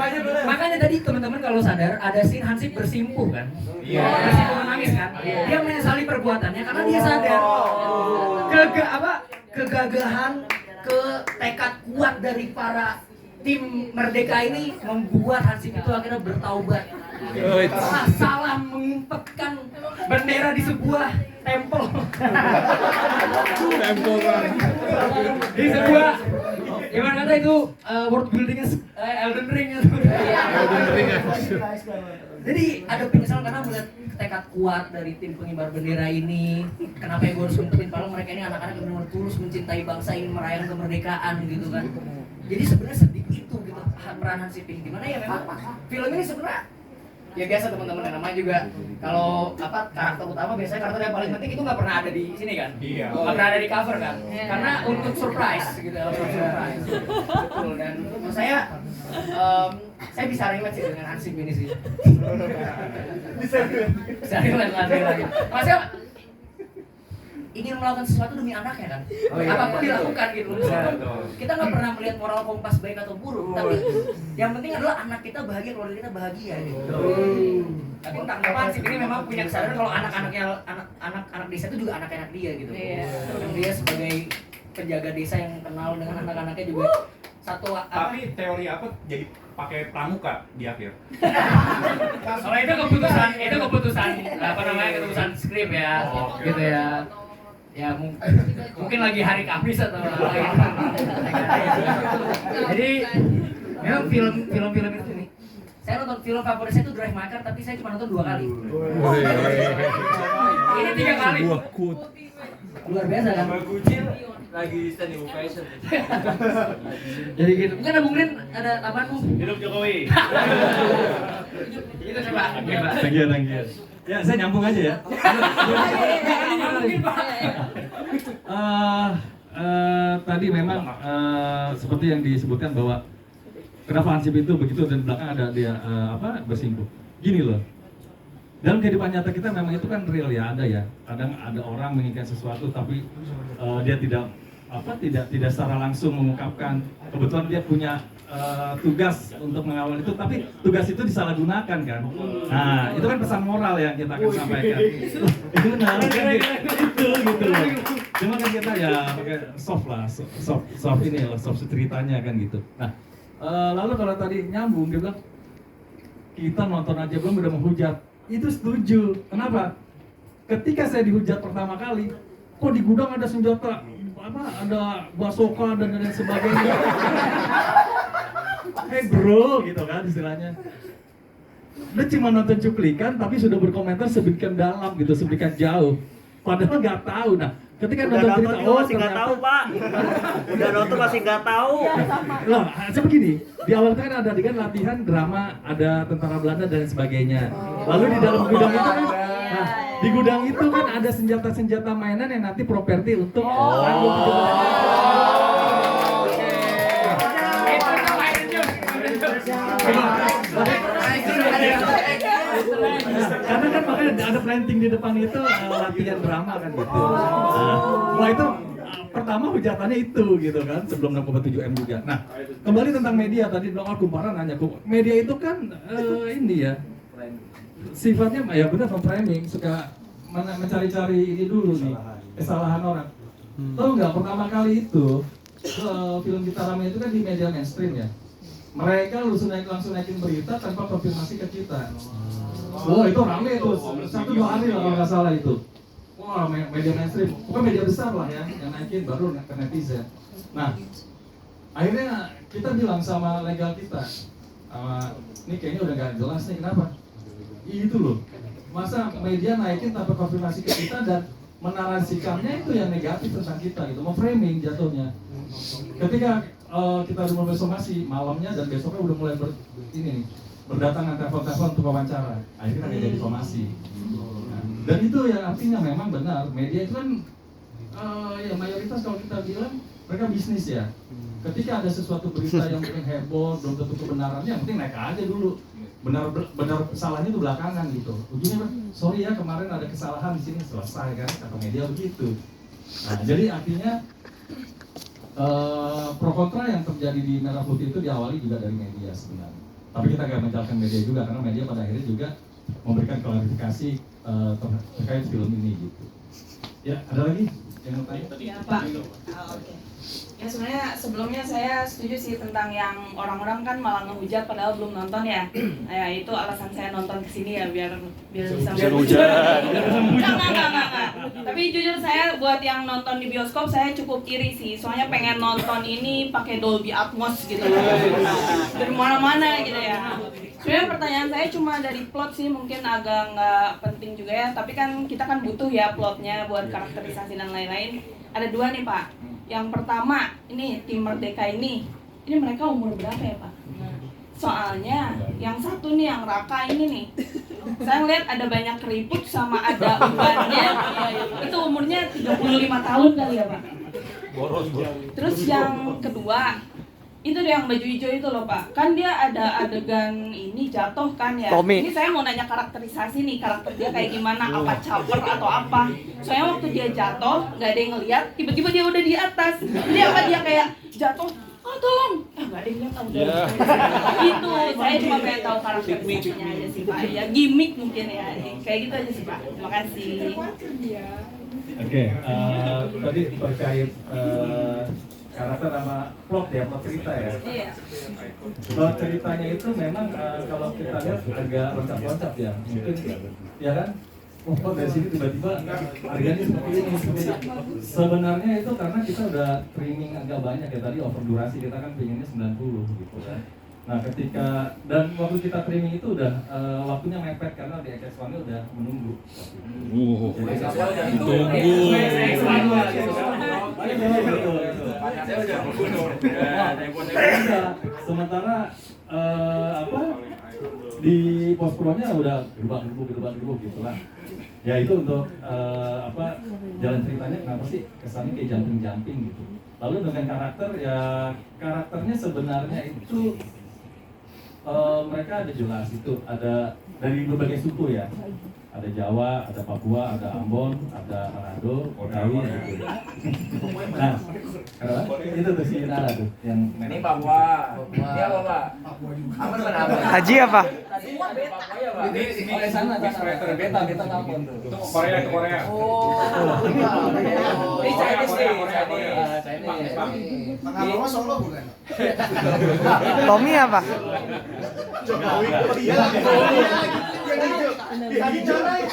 makanya tadi teman-teman kalau sadar ada scene Hansip bersimpuh kan. Bersimpuh menangis kan. Dia menyesali perbuatannya karena dia sadar kegagahan, tekad kuat dari para tim Merdeka ini membuat Hansip itu akhirnya bertaubat. Karena salah mengumpetkan bendera di sebuah tempel. Di sebuah gimana kata itu world buildingnya Elden Ring. Jadi ada penyesalan karena melihat tekad kuat dari tim pengibar bendera ini. Kenapa ya gue harus ngumpetin padahal mereka ini anak-anak yang benar-benar tulus mencintai bangsa ini merayakan kemerdekaan gitu kan. Jadi sebenarnya sedih itu gitu peran Hansip ini. Gimana ya memang film ini sebenarnya ya biasa teman-teman yang namanya juga kalau karakter utama biasanya karakter yang paling penting itu nggak pernah ada di sini kan, nggak pernah ada di cover kan, karena untuk surprise gitu, untuk surprise. Betul dan menurut saya bisa relate sih dengan Hansip ini sih. Bisa relate lagi. Maksudnya ingin melakukan sesuatu demi anaknya kan, apapun dilakukan gitu. Kita nggak pernah melihat moral kompas baik atau buruk, tapi yang penting adalah anak kita bahagia, keluarga kita bahagia gitu. Tapi entah kenapa Hansip ini memang punya kesadaran kalau anak-anak desa itu juga anak-anak dia gitu. Dan dia sebagai penjaga desa yang kenal dengan anak-anaknya juga satu apa? Tapi teori apa jadi pakai pramuka di akhir? Kalau itu keputusan apa namanya, keputusan skrip ya, gitu ya. Ya mungkin lagi hari Kamis atau lagi. Jadi memang film-film itu nih. Saya nonton film favorit saya itu Drive My Car, tapi saya cuma nonton 2 kali. Ini 3 kali. Luar biasa kan? Kucing lagi stand in fashion. Jadi gitu. Mungkin ada mungkin ada apaan Bu? Hidup Jokowi. Itu coba. Thank you. Ya, saya nyambung aja ya. Tadi memang seperti yang disebutkan bahwa kenapa Hansip itu begitu dan belakang ada dia bersimpuh. Gini loh. Dalam kehidupan nyata kita memang itu kan real ya, ada ya. Kadang ada orang menginginkan sesuatu tapi dia tidak secara langsung mengungkapkan. Kebetulan dia punya tugas untuk mengawal itu, tapi tugas itu disalahgunakan kan. Nah, itu kan pesan moral yang kita akan sampaikan. Itu benar kan itu gitu loh. Cuma kan kita ya pakai soft lah, soft ceritanya kan gitu. Nah, lalu kalau tadi nyambung dia bilang kita nonton aja belum udah menghujat. Itu setuju. Kenapa? Ketika saya dihujat pertama kali, kok di gudang ada senjata, ada basoka dan lain sebagainya. Hey bro, gitu kan istilahnya. Dia cuma nonton cuplikan, tapi sudah berkomentar sedemikian dalam gitu, sedemikian jauh. Padahal nggak tahu. Nah, ketika nonton berita, masih nggak tahu Pak. Udah nonton masih nggak tahu. Loh, seperti gini. Di awal kan ada adegan latihan drama, ada tentara Belanda dan sebagainya. Lalu di dalam gudang itu kan, nah, di gudang itu kan ada senjata-senjata mainan yang nanti properti untuk karena kan makanya ada planting di depan itu latihan drama kan gitu. Nah itu pertama hujatannya itu gitu kan sebelum 67M juga. Nah kembali tentang media tadi bilang kumparan nanya media itu kan ini ya sifatnya ya benar framing, suka mencari-cari ini dulu nih kesalahan orang. Tahu nggak pertama kali itu film kita ramai itu kan di media mainstream ya. Mereka langsung naikin berita tanpa konfirmasi ke kita. Wah itu rame tuh, 1-2 hari lah kalau nggak salah itu. Wah media mainstream, bukan media besar lah ya, yang naikin baru ke netizen. Nah, akhirnya kita bilang sama legal kita, ini kayaknya udah nggak jelas nih kenapa? Itu loh, masa media naikin tanpa konfirmasi ke kita dan menarasikannya itu yang negatif tentang kita gitu, mau framing jatuhnya. Ketika kita udah mulai somasi malamnya dan besoknya udah mulai berdatangan telepon-telepon untuk wawancara, akhirnya media disomasi. Dan itu yang artinya memang benar media itu kan ya mayoritas kalau kita bilang mereka bisnis ya. Ketika ada sesuatu berita yang mungkin heboh belum tentu kebenarannya, yang penting naik aja dulu. Benar salahnya itu belakangan gitu. Ujungnya sorry ya kemarin ada kesalahan di sini, selesai kan kata media begitu. Nah jadi artinya pro kontra yang terjadi di Merah Putih itu diawali juga dari media sebenarnya. Tapi kita nggak menjauhkan media juga karena media pada akhirnya juga memberikan klarifikasi terkait film ini gitu. Ya ada lagi yang mau tanya? Ya Pak. Oke. Ya sebenarnya sebelumnya saya setuju sih tentang yang orang-orang kan malah ngehujat padahal belum nonton ya. Ya itu alasan saya nonton kesini ya biar bisa hujan. Enggak. Tapi jujur saya buat yang nonton di bioskop saya cukup iri sih. Soalnya pengen nonton ini pakai Dolby Atmos gitu. Dari mana-mana gitu ya. Sebenarnya pertanyaan saya cuma dari plot sih, mungkin agak nggak penting juga ya. Tapi kan kita kan butuh ya plotnya buat karakterisasi dan lain-lain. Ada 2 nih Pak. Yang pertama, ini tim Merdeka ini mereka umur berapa ya Pak? Soalnya yang satu nih, yang Raka ini nih, saya lihat ada banyak keriput sama ada ubannya, itu umurnya 35 tahun kali ya Pak. Terus yang kedua, itu yang baju hijau itu loh Pak, kan dia ada adegan ini jatuh kan ya. Tommy. Ini saya mau nanya karakterisasi nih, karakter dia kayak gimana, apa caper atau apa. Soalnya waktu dia jatuh, nggak ada yang ngeliat, tiba-tiba dia udah di atas. Jadi apa dia kayak jatuh, oh tolong, nggak ada yang lihat udah. Gitu, saya cuma pengen tahu karakterisasinya aja sih Pak. Ya gimmick mungkin ya, kayak gitu aja sih Pak. Terima kasih. Oke, tadi terkait karakter sama plot ya, plot cerita ya. Iya. Plot ceritanya itu memang kalau kita lihat agak loncat-loncat ya, mungkin ya kan? Oh, kok dari sini tiba-tiba harganya seperti ini. Sebenarnya itu karena kita udah training agak banyak ya, tadi over durasi kita kan pengennya 90 gitu kan. Nah ketika, dan waktu kita training itu udah waktunya mepet karena di XS1 udah menunggu. Jadi sementara di pos pro-nya udah gerubak gitu lah. Ya itu untuk jalan ceritanya kenapa sih kesannya kayak jumping gitu. Lalu dengan karakter ya, karakternya sebenarnya itu mereka ada jelas itu, ada dari berbagai suku ya. Ada Jawa, ada Papua, ada Ambon, ada Manado, Kodawi gitu. Nah, itu tuh si Nara tuh yang Ini Papua. Ini apa, Pak? Apa nama? Haji apa? Ini sana beta kampung tuh. Itu Korea. Oh. Ini Chinese nih. Pengalaman Solo bukan? Tommy apa?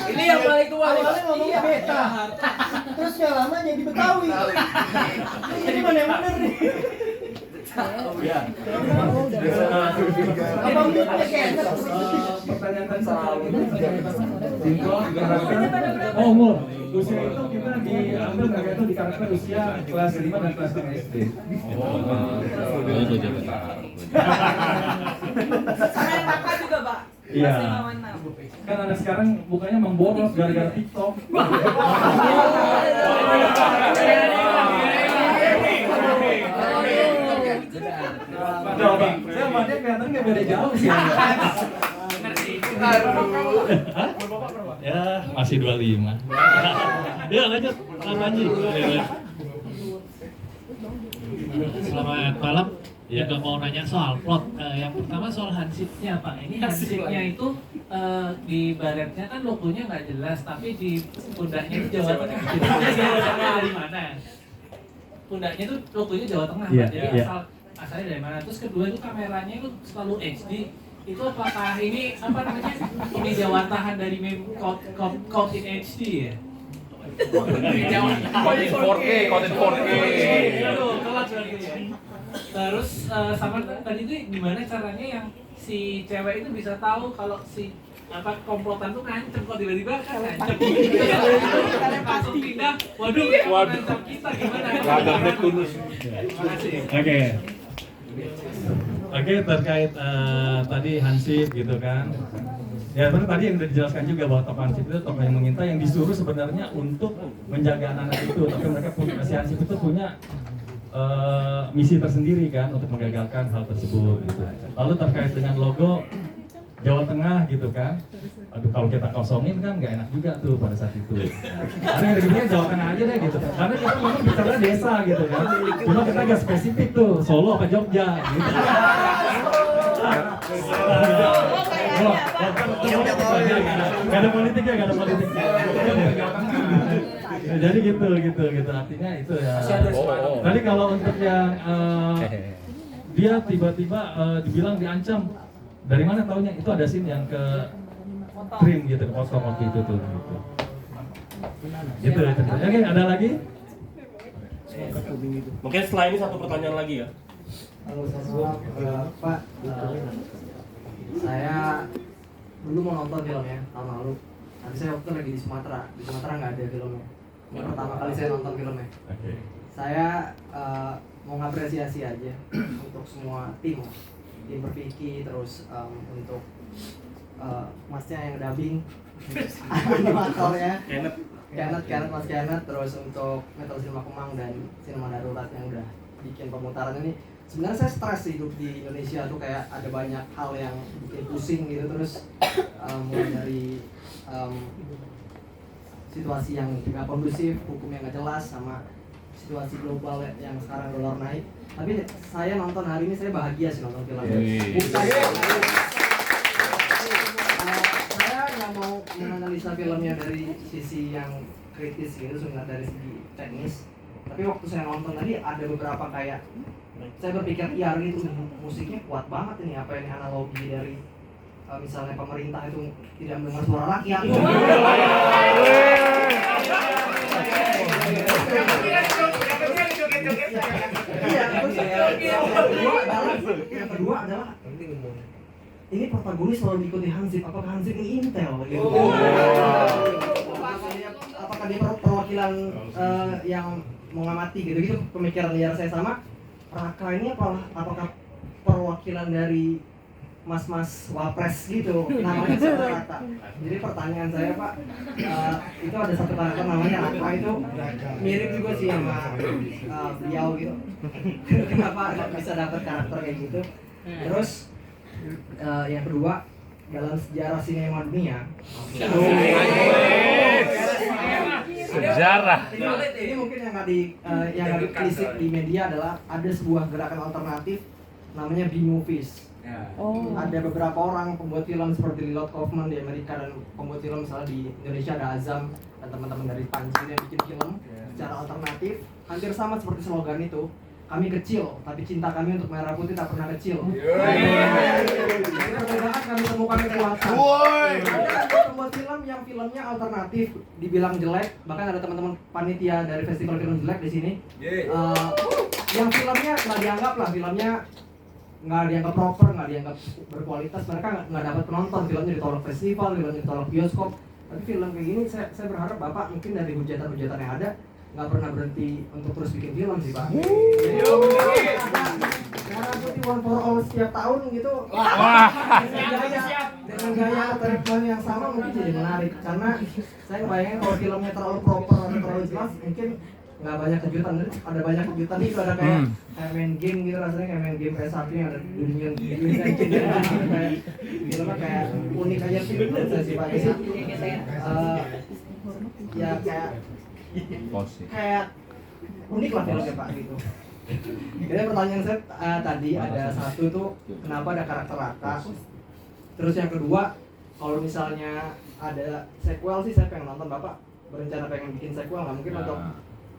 Ini yang paling tua nih. Awalnya ngomongnya beta, terus yang lama jadi Betawi. Jadi mana yang bener nih? ya. Pertanyaan tadi soal sinkron karakter. Oh, umur. Usia itu kita diambil mereka itu di karakter usia kelas 5 dan kelas 6 SD. Sama yang kakak juga, Pak. Iya. Kan anak sekarang bukannya memboros gara-gara TikTok. Coba, saya sama dia kelihatannya nggak beda jauh sih. Ya, masih 25. Ya, lanjut. Selamat malam. Juga mau nanya soal plot. Yang pertama soal hansipnya Pak. Ini hansipnya itu di baretnya kan logonya nggak jelas, tapi di pundaknya itu Jawa Tengah. Jawa Tengah dari mana? Pundaknya itu logonya Jawa Tengah, Pak. Jadi asalnya dari mana? Terus kedua itu kameranya itu selalu HD. Itu apakah ini apa namanya? Ini jawantahan dari meme caught in HD ya? Konten 4K. Aduh, telat lagi ya. Terus sama tadi itu gimana caranya yang si cewek itu bisa tahu kalau si komplotan tuh ngancem, kok tiba-tiba kan ngancem. Langsung pindah, waduh, ngancem kita gimana? Oke, terkait tadi hansip gitu kan. Ya benar tadi yang udah dijelaskan juga bahwa tokoh hansip itu tokoh yang mengintai yang disuruh sebenarnya untuk menjaga anak-anak itu, tapi mereka punya, si hansip itu punya misi tersendiri kan untuk menggagalkan hal tersebut gitu. Lalu terkait dengan logo Jawa Tengah gitu kan. Aduh, kalau kita kosongin kan nggak enak juga tuh pada saat itu. Karena yang reviewnya Jawa Tengah aja deh gitu. Karena kita memang bicara desa gitu kan. Cuma kita agak spesifik tuh, Solo apa Jogja gitu. Gak ada politiknya. Jadi gitu. Artinya itu ya. Tadi kalau untuk yang dia tiba-tiba dibilang diancam, dari mana taunya? Itu ada scene yang ke trim gitu, ke potong waktu itu tuh. Gitu. Oke, ada lagi? Mungkin setelah ini satu pertanyaan lagi ya. Halo, Pak. Saya dulu mau nonton filmnya tahun lalu. Tapi saya waktu lagi di Sumatera. Di Sumatera nggak ada filmnya. Ini pertama kali saya nonton filmnya. Saya mau ngapresiasi aja untuk semua tim Perpiki, terus untuk masnya yang dubbing, animatornya, Kenneth, Mas Kenneth, terus untuk Metro Cinema Kemang dan Cinema Darurat yang udah bikin pemutaran ini. Sebenarnya saya stres hidup di Indonesia tuh, kayak ada banyak hal yang bikin pusing gitu, terus mulai dari situasi yang tidak kondusif, hukum yang nggak jelas, sama situasi global yang sekarang dolar naik. Tapi saya nonton hari ini, saya bahagia sih nonton film ini. Bukan saya nggak mau menganalisa analisa filmnya dari sisi yang kritis gitu, sebenarnya dari segi teknis. Tapi waktu saya nonton tadi ada beberapa kayak saya berpikir iya gitu, musiknya kuat banget ini, apa ini analogi dari misalnya pemerintah itu tidak mendengar suara rakyat. Yang kedua adalah ini protagonis selalu diikuti Hansip, apakah Hansip ini intel gitu? Apakah dia perwakilan yang mengamati gitu pemikiran liar saya sama Raka ini apakah perwakilan dari mas-mas wapres gitu, namanya seperti Raka. Jadi pertanyaan saya Pak, itu ada satu karakter namanya Raka, itu mirip juga sih sama beliau gitu. Kenapa bisa dapat karakter kayak gitu? Terus yang kedua, dalam sejarah sinema dunia sejarah ini mungkin yang nggak dipelisik di media adalah ada sebuah gerakan alternatif namanya B-movies. Ada beberapa orang pembuat film seperti Lilot Kaufman di Amerika dan pembuat film misalnya di Indonesia ada Azam dan teman-teman dari Panji yang bikin film secara alternatif, hampir sama seperti slogan itu. Kami kecil, tapi cinta kami untuk merah putih tak pernah kecil. Perbedaan kami temukan kekuatan. Ada pembuat film yang filmnya alternatif, dibilang jelek, bahkan ada teman-teman panitia dari festival film jelek di sini. Yang filmnya nggak dianggap lah, filmnya nggak dianggap proper, nggak dianggap berkualitas, mereka nggak dapat penonton, filmnya ditolak festival, filmnya ditolak bioskop. Tapi film kayak gini, saya berharap Bapak mungkin dari hujatan-hujatan yang ada nggak pernah berhenti untuk terus bikin film sih Pak. Jadi Merah Putih One for All setiap tahun gitu. Dengan gaya treatment yang sama mungkin jadi menarik, karena saya bayangin kalau filmnya terlalu proper atau terlalu jelas mungkin nggak banyak kejutan. Ada banyak kejutan itu, ada kayak main game gitu, rasanya kayak main game PS1 yang ada dunia kayak filmnya kayak unik aja sih menurut sih Pak. Ya kayak unik lah filmnya Pak gitu. Jadi pertanyaan saya tadi ada satu tuh kenapa ada karakter Raka. Terus yang kedua, kalau misalnya ada sequel sih saya pengen nonton. Bapak berencana pengen bikin sequel nggak mungkin untuk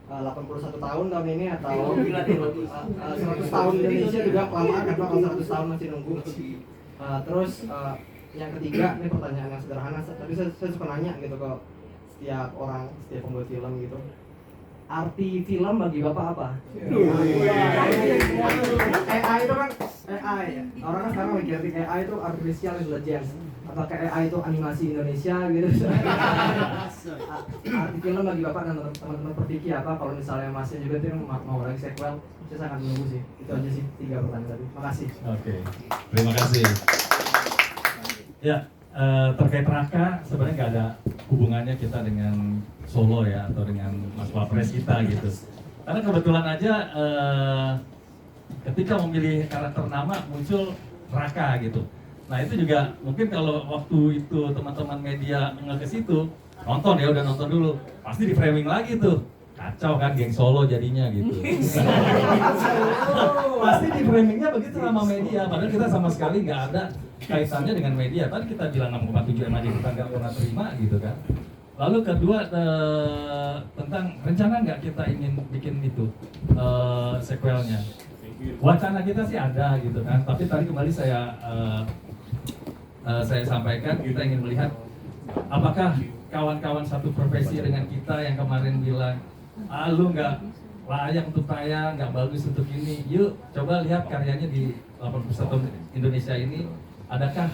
81 tahun ini atau 100 tahun Indonesia juga kelamaan kan Pak, kalau 100 tahun masih nunggu. Terus yang ketiga, ini pertanyaan yang sederhana, tapi saya suka nanya gitu ke setiap orang, setiap pembuat film gitu. Arti film bagi Bapak apa? AI itu kan AI. Orang kan sekarang lagi arti AI itu artificial intelligence. Apakah AI itu animasi Indonesia gitu? Arti film bagi Bapak dan teman-teman Perdiki apa? Kalau misalnya Masnya juga tuh mau lagi sequel, saya sangat menunggu sih. Itu aja sih 3 pertanyaan tadi. Makasih. Oke, terima kasih. Ya, terkait Raka sebenarnya nggak ada hubungannya kita dengan Solo ya, atau dengan Mas Wapres kita gitu. Karena kebetulan aja ketika memilih karakter nama muncul Raka gitu. Nah itu juga mungkin kalau waktu itu teman-teman media nge ke situ, nonton ya, udah nonton dulu, pasti di framing lagi tuh. Kacau kan geng Solo jadinya gitu. Pasti di framingnya begitu sama media, padahal kita sama sekali nggak ada kaitannya dengan media. Tadi kita bilang 6,7 M aja kita nggak pernah terima gitu kan. Lalu kedua tentang rencana nggak kita ingin bikin itu sequelnya. Wacana kita sih ada gitu kan, tapi tadi kembali saya sampaikan kita ingin melihat apakah kawan-kawan satu profesi dengan kita yang kemarin bilang lu nggak layak untuk tayang, nggak bagus untuk ini, yuk coba lihat karyanya di 81 Indonesia ini, adakah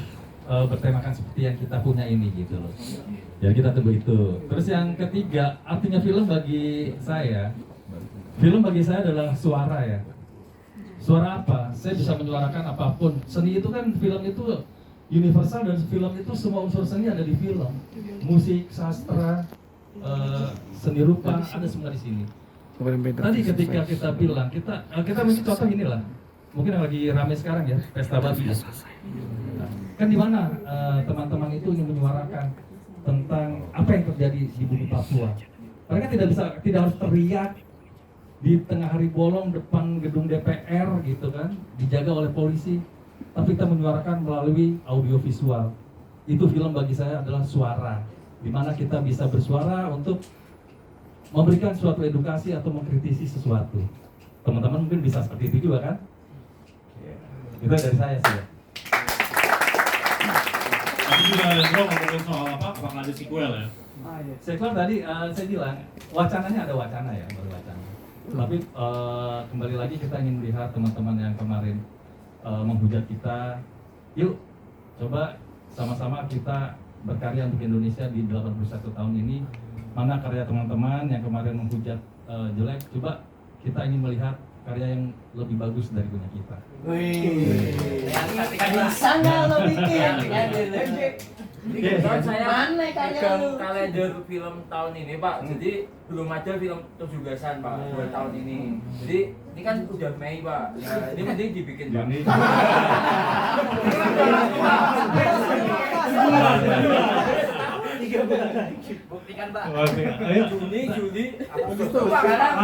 bertemakan seperti yang kita punya ini gitu loh. Jadi kita tunggu itu. Terus yang ketiga, artinya film bagi saya adalah suara ya. Suara apa? Saya bisa menyuarakan apapun. Seni itu kan, film itu universal, dan film itu semua unsur seni ada di film. Musik, sastra, seni rupa ada semua di sini. Tadi ketika kita bilang kita mungkin contoh inilah, mungkin yang lagi ramai sekarang ya, pesta babi. Kan di mana teman-teman itu ingin menyuarakan tentang apa yang terjadi di bumi Papua. Mereka tidak harus teriak di tengah hari bolong depan gedung DPR gitu kan, dijaga oleh polisi, tapi kita menyuarakan melalui audiovisual. Itu film bagi saya adalah suara di mana kita bisa bersuara untuk memberikan suatu edukasi atau mengkritisi sesuatu. Teman-teman mungkin bisa seperti itu juga kan? Itu dari saya sih. Tadi juga bro ngomongin soal apakah ada sequel ya? Sequel tadi saya bilang wacananya ada wacana ya, baru wacana. Tapi kembali lagi kita ingin melihat teman-teman yang kemarin menghujat kita. Yuk coba sama-sama kita berkarya untuk Indonesia di 81 tahun ini. Mana karya teman-teman yang kemarin menghujat jelek, coba kita ingin melihat karya yang lebih bagus dari punya kita. Bisa nggak lo bikin? Kebetulan saya Mana karya lu? kalender film tahun ini Pak, jadi belum ada film 17-an Pak buat tahun ini. Jadi ini kan udah Mei Pak, ya, ini mending dibikin Pak. Buktikan Pak. Juli, Agustus. Sekarang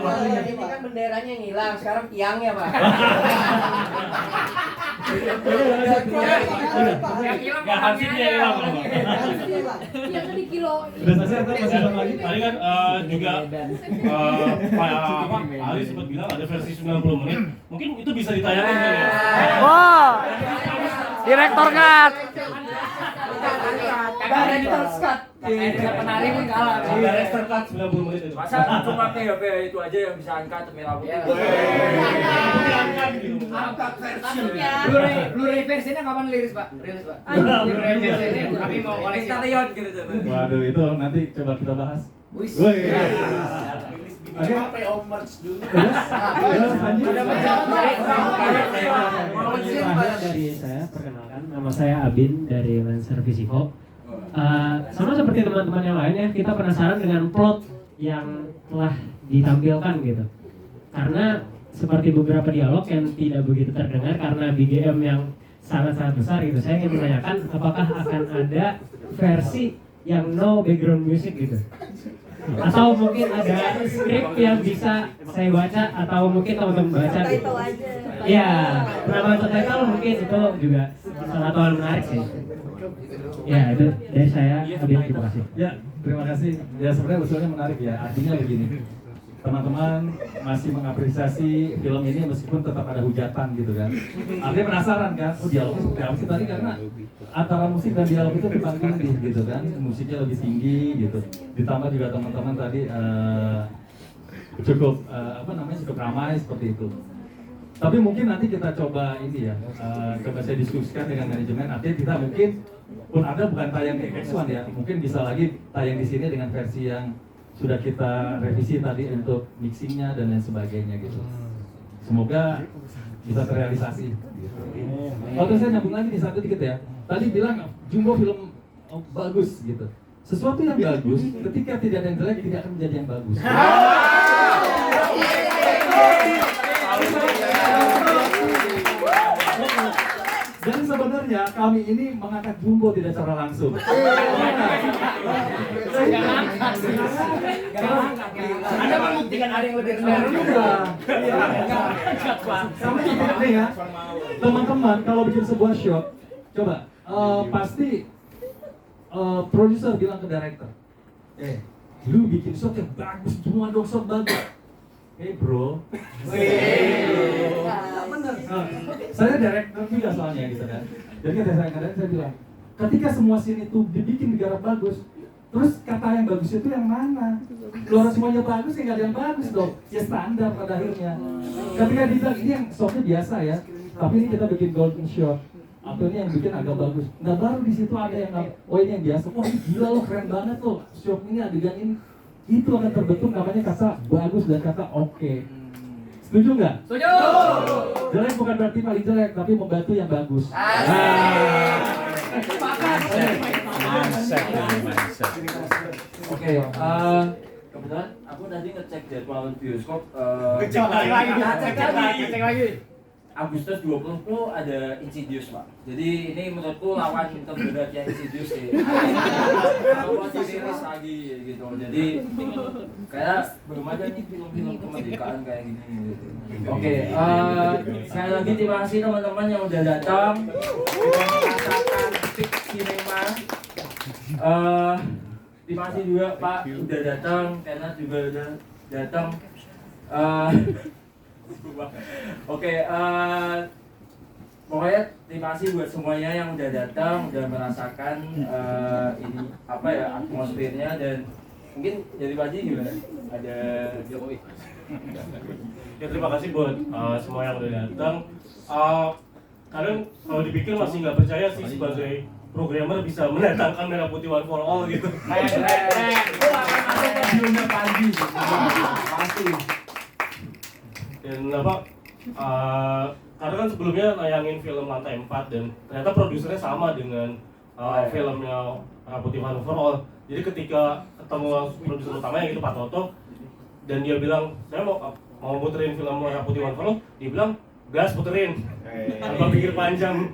kalau yang ini kan benderanya yang hilang, sekarang tiangnya Pak. Nggak hasilnya hilang loh. Yang tadi kilo. Udah selesai atau masih ada lagi? Tadi kan juga Pak Ali sempat bilang ada versi 90 menit. Mungkin itu bisa ditayangin kan ya? Wow. Direktor cut. Director cut. Penari pun kalah. Director cut 90 menit itu. Masa cuma PHP itu aja yang bisa angkat merah putih. Angkat versi. Blu-ray versinya kapan rilis Pak? Rilis Pak. Blu-ray versinya kami mau koleksi. Stadion gitu coba. Waduh, itu nanti coba kita bahas. Wih. Sampai om merch dulu. Dari saya, perkenalkan, nama saya Abin dari Lancer Visivo. Sama seperti teman-teman yang lain ya, kita penasaran dengan plot yang telah ditampilkan gitu. Karena seperti beberapa dialog yang tidak begitu terdengar karena BGM yang sangat-sangat besar gitu. Saya ingin menanyakan apakah akan ada versi yang no background music gitu. Atau mungkin ada skrip yang bisa saya baca atau mungkin teman-teman baca gitu. Iya, nama title mungkin itu juga salah satu hal menarik sih. Ya, itu dari saya. Terima kasih. Ya, terima kasih. Ya sebenarnya usulnya menarik ya. Artinya begini, teman-teman masih mengapresiasi film ini meskipun tetap ada hujatan gitu kan. Artinya penasaran kan, oh dialognya seperti apa sih tadi, karena antara musik dan dialog itu lebih tinggi gitu kan, musiknya lebih tinggi gitu. Ditambah juga teman-teman tadi cukup cukup ramai seperti itu. Tapi mungkin nanti kita coba ini ya, coba saya diskusikan dengan manajemen. Artinya kita mungkin pun ada bukan tayang di X1 ya, mungkin bisa lagi tayang di sini dengan versi yang sudah kita revisi tadi untuk mixingnya dan lain sebagainya gitu. Semoga bisa terrealisasi. Gitu. Waktu saya nyambung lagi di satu dikit ya. Tadi bilang Jumbo film bagus gitu. Sesuatu yang bagus ketika tidak ada yang jelek tidak akan menjadi yang bagus. Dan sebenarnya kami ini mengangkat Jumbo tidak secara langsung. Anda membuktikan ada yang lebih rendah juga. Sama seperti ya, teman-teman kalau bikin sebuah shot, coba pasti produser bilang ke director, lu bikin shot yang bagus, semua dong shot bagus. Bro, saya director juga soalnya gitu kan. Jadi kadang-kadang saya bilang, ketika semua scene itu dibikin digarap bagus, terus kata yang bagus itu yang mana? Kalau semuanya bagus, ya nggak ada yang bagus dong. Ya standar pada akhirnya. Ketika dibilang ini yang shotnya biasa ya, tapi ini kita bikin golden shot, atau ini yang bikin agak bagus. Nah baru di situ ada yang, oh ini yang biasa. Oh ini gila lo, keren banget lo. Shot ini adegan ini. Itu akan terbentuk namanya kata bagus dan kata oke. Setuju nggak? Setuju. Jelek bukan berarti paling jelek, tapi membantu yang bagus. Oke, kebetulan aku tadi ngecek jadwal bioskop. Cek lagi. Agustus 20 tuh ada Insidious Pak. Jadi ini menurutku lawan terberat yang Insidious sih. Kalau masih rilis lagi gitu. Jadi kayak belum ada nih film-film kemerdekaan kayak gini. Gitu. Oke, sekali lagi terima kasih teman-teman yang udah datang. Kita merasakan Peak Cinema Terima kasih juga Pak udah datang, Kenneth juga udah datang. Oke, pokoknya terima kasih buat semuanya yang udah datang, udah merasakan ini apa ya atmosfernya, dan mungkin dari Pak Haji gimana? Ada Jokowi. Ya terima kasih buat semua yang udah datang. Kadang kalau dipikir masih nggak percaya sih sebagai programmer bisa mendatangkan Merah Putih One for All gitu. Itu akan masuk ke dunia Panji. Pasti. Dan apa? Karena kan sebelumnya nayangin film Lantai 4 dan ternyata produsernya sama dengan filmnya Merah Putih One for All. Jadi ketika ketemu produser utamanya yaitu Pak Toto dan dia bilang saya mau muterin film Merah Putih One for All, dia bilang gas puterin tanpa pikir panjang.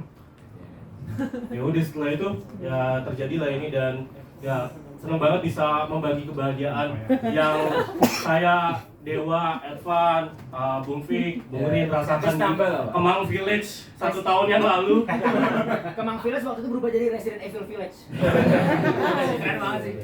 Ya udah setelah itu ya terjadilah ini dan ya seneng banget bisa membagi kebahagiaan yang saya, Dewa, Edvan, Bung Fik, Bung Rin rasakan di Kemang Village 1 tahun yang lalu. Kemang Village waktu itu berubah jadi Resident Evil Village. Keren banget sih.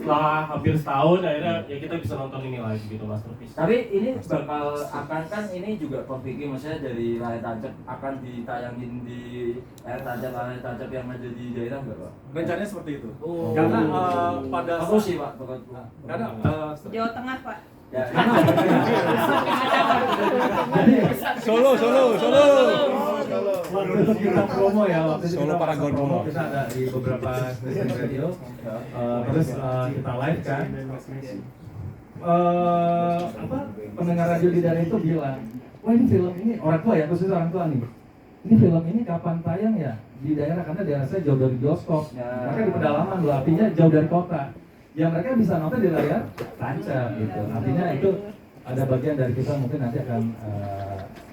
Setelah hampir setahun akhirnya ya kita bisa nonton ini lagi gitu Masterpiece. Tapi ini bakal akan kan ini juga topiknya maksudnya dari Layar Tancap akan ditayangin di Layar Tancap yang ada di daerah nggak Pak? Rencananya seperti itu. Oh. Karena pada aku sih Pak, karena Jawa Tengah Pak. Solo. Waktu itu kita promo ya, waktu itu Solo Paragon promo. kita ada di beberapa stasiun radio, terus kita live kan. Apa pendengar radio di daerah itu bilang, wah ini film ini orang tua ya, khusus orang tua nih. Ini film ini kapan tayang ya di daerah, karena daerah saya jauh dari bioskop, mereka di pedalaman loh, artinya jauh dari kota. Ya mereka bisa nonton di layar tancap gitu. Artinya itu ada bagian dari kita mungkin nanti akan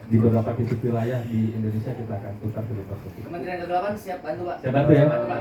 di beberapa titik wilayah di Indonesia kita akan putar ke beberapa titik. Kementerian Kegelapan siap bantu Pak. Siap bantu ya. Siap bantu Pak.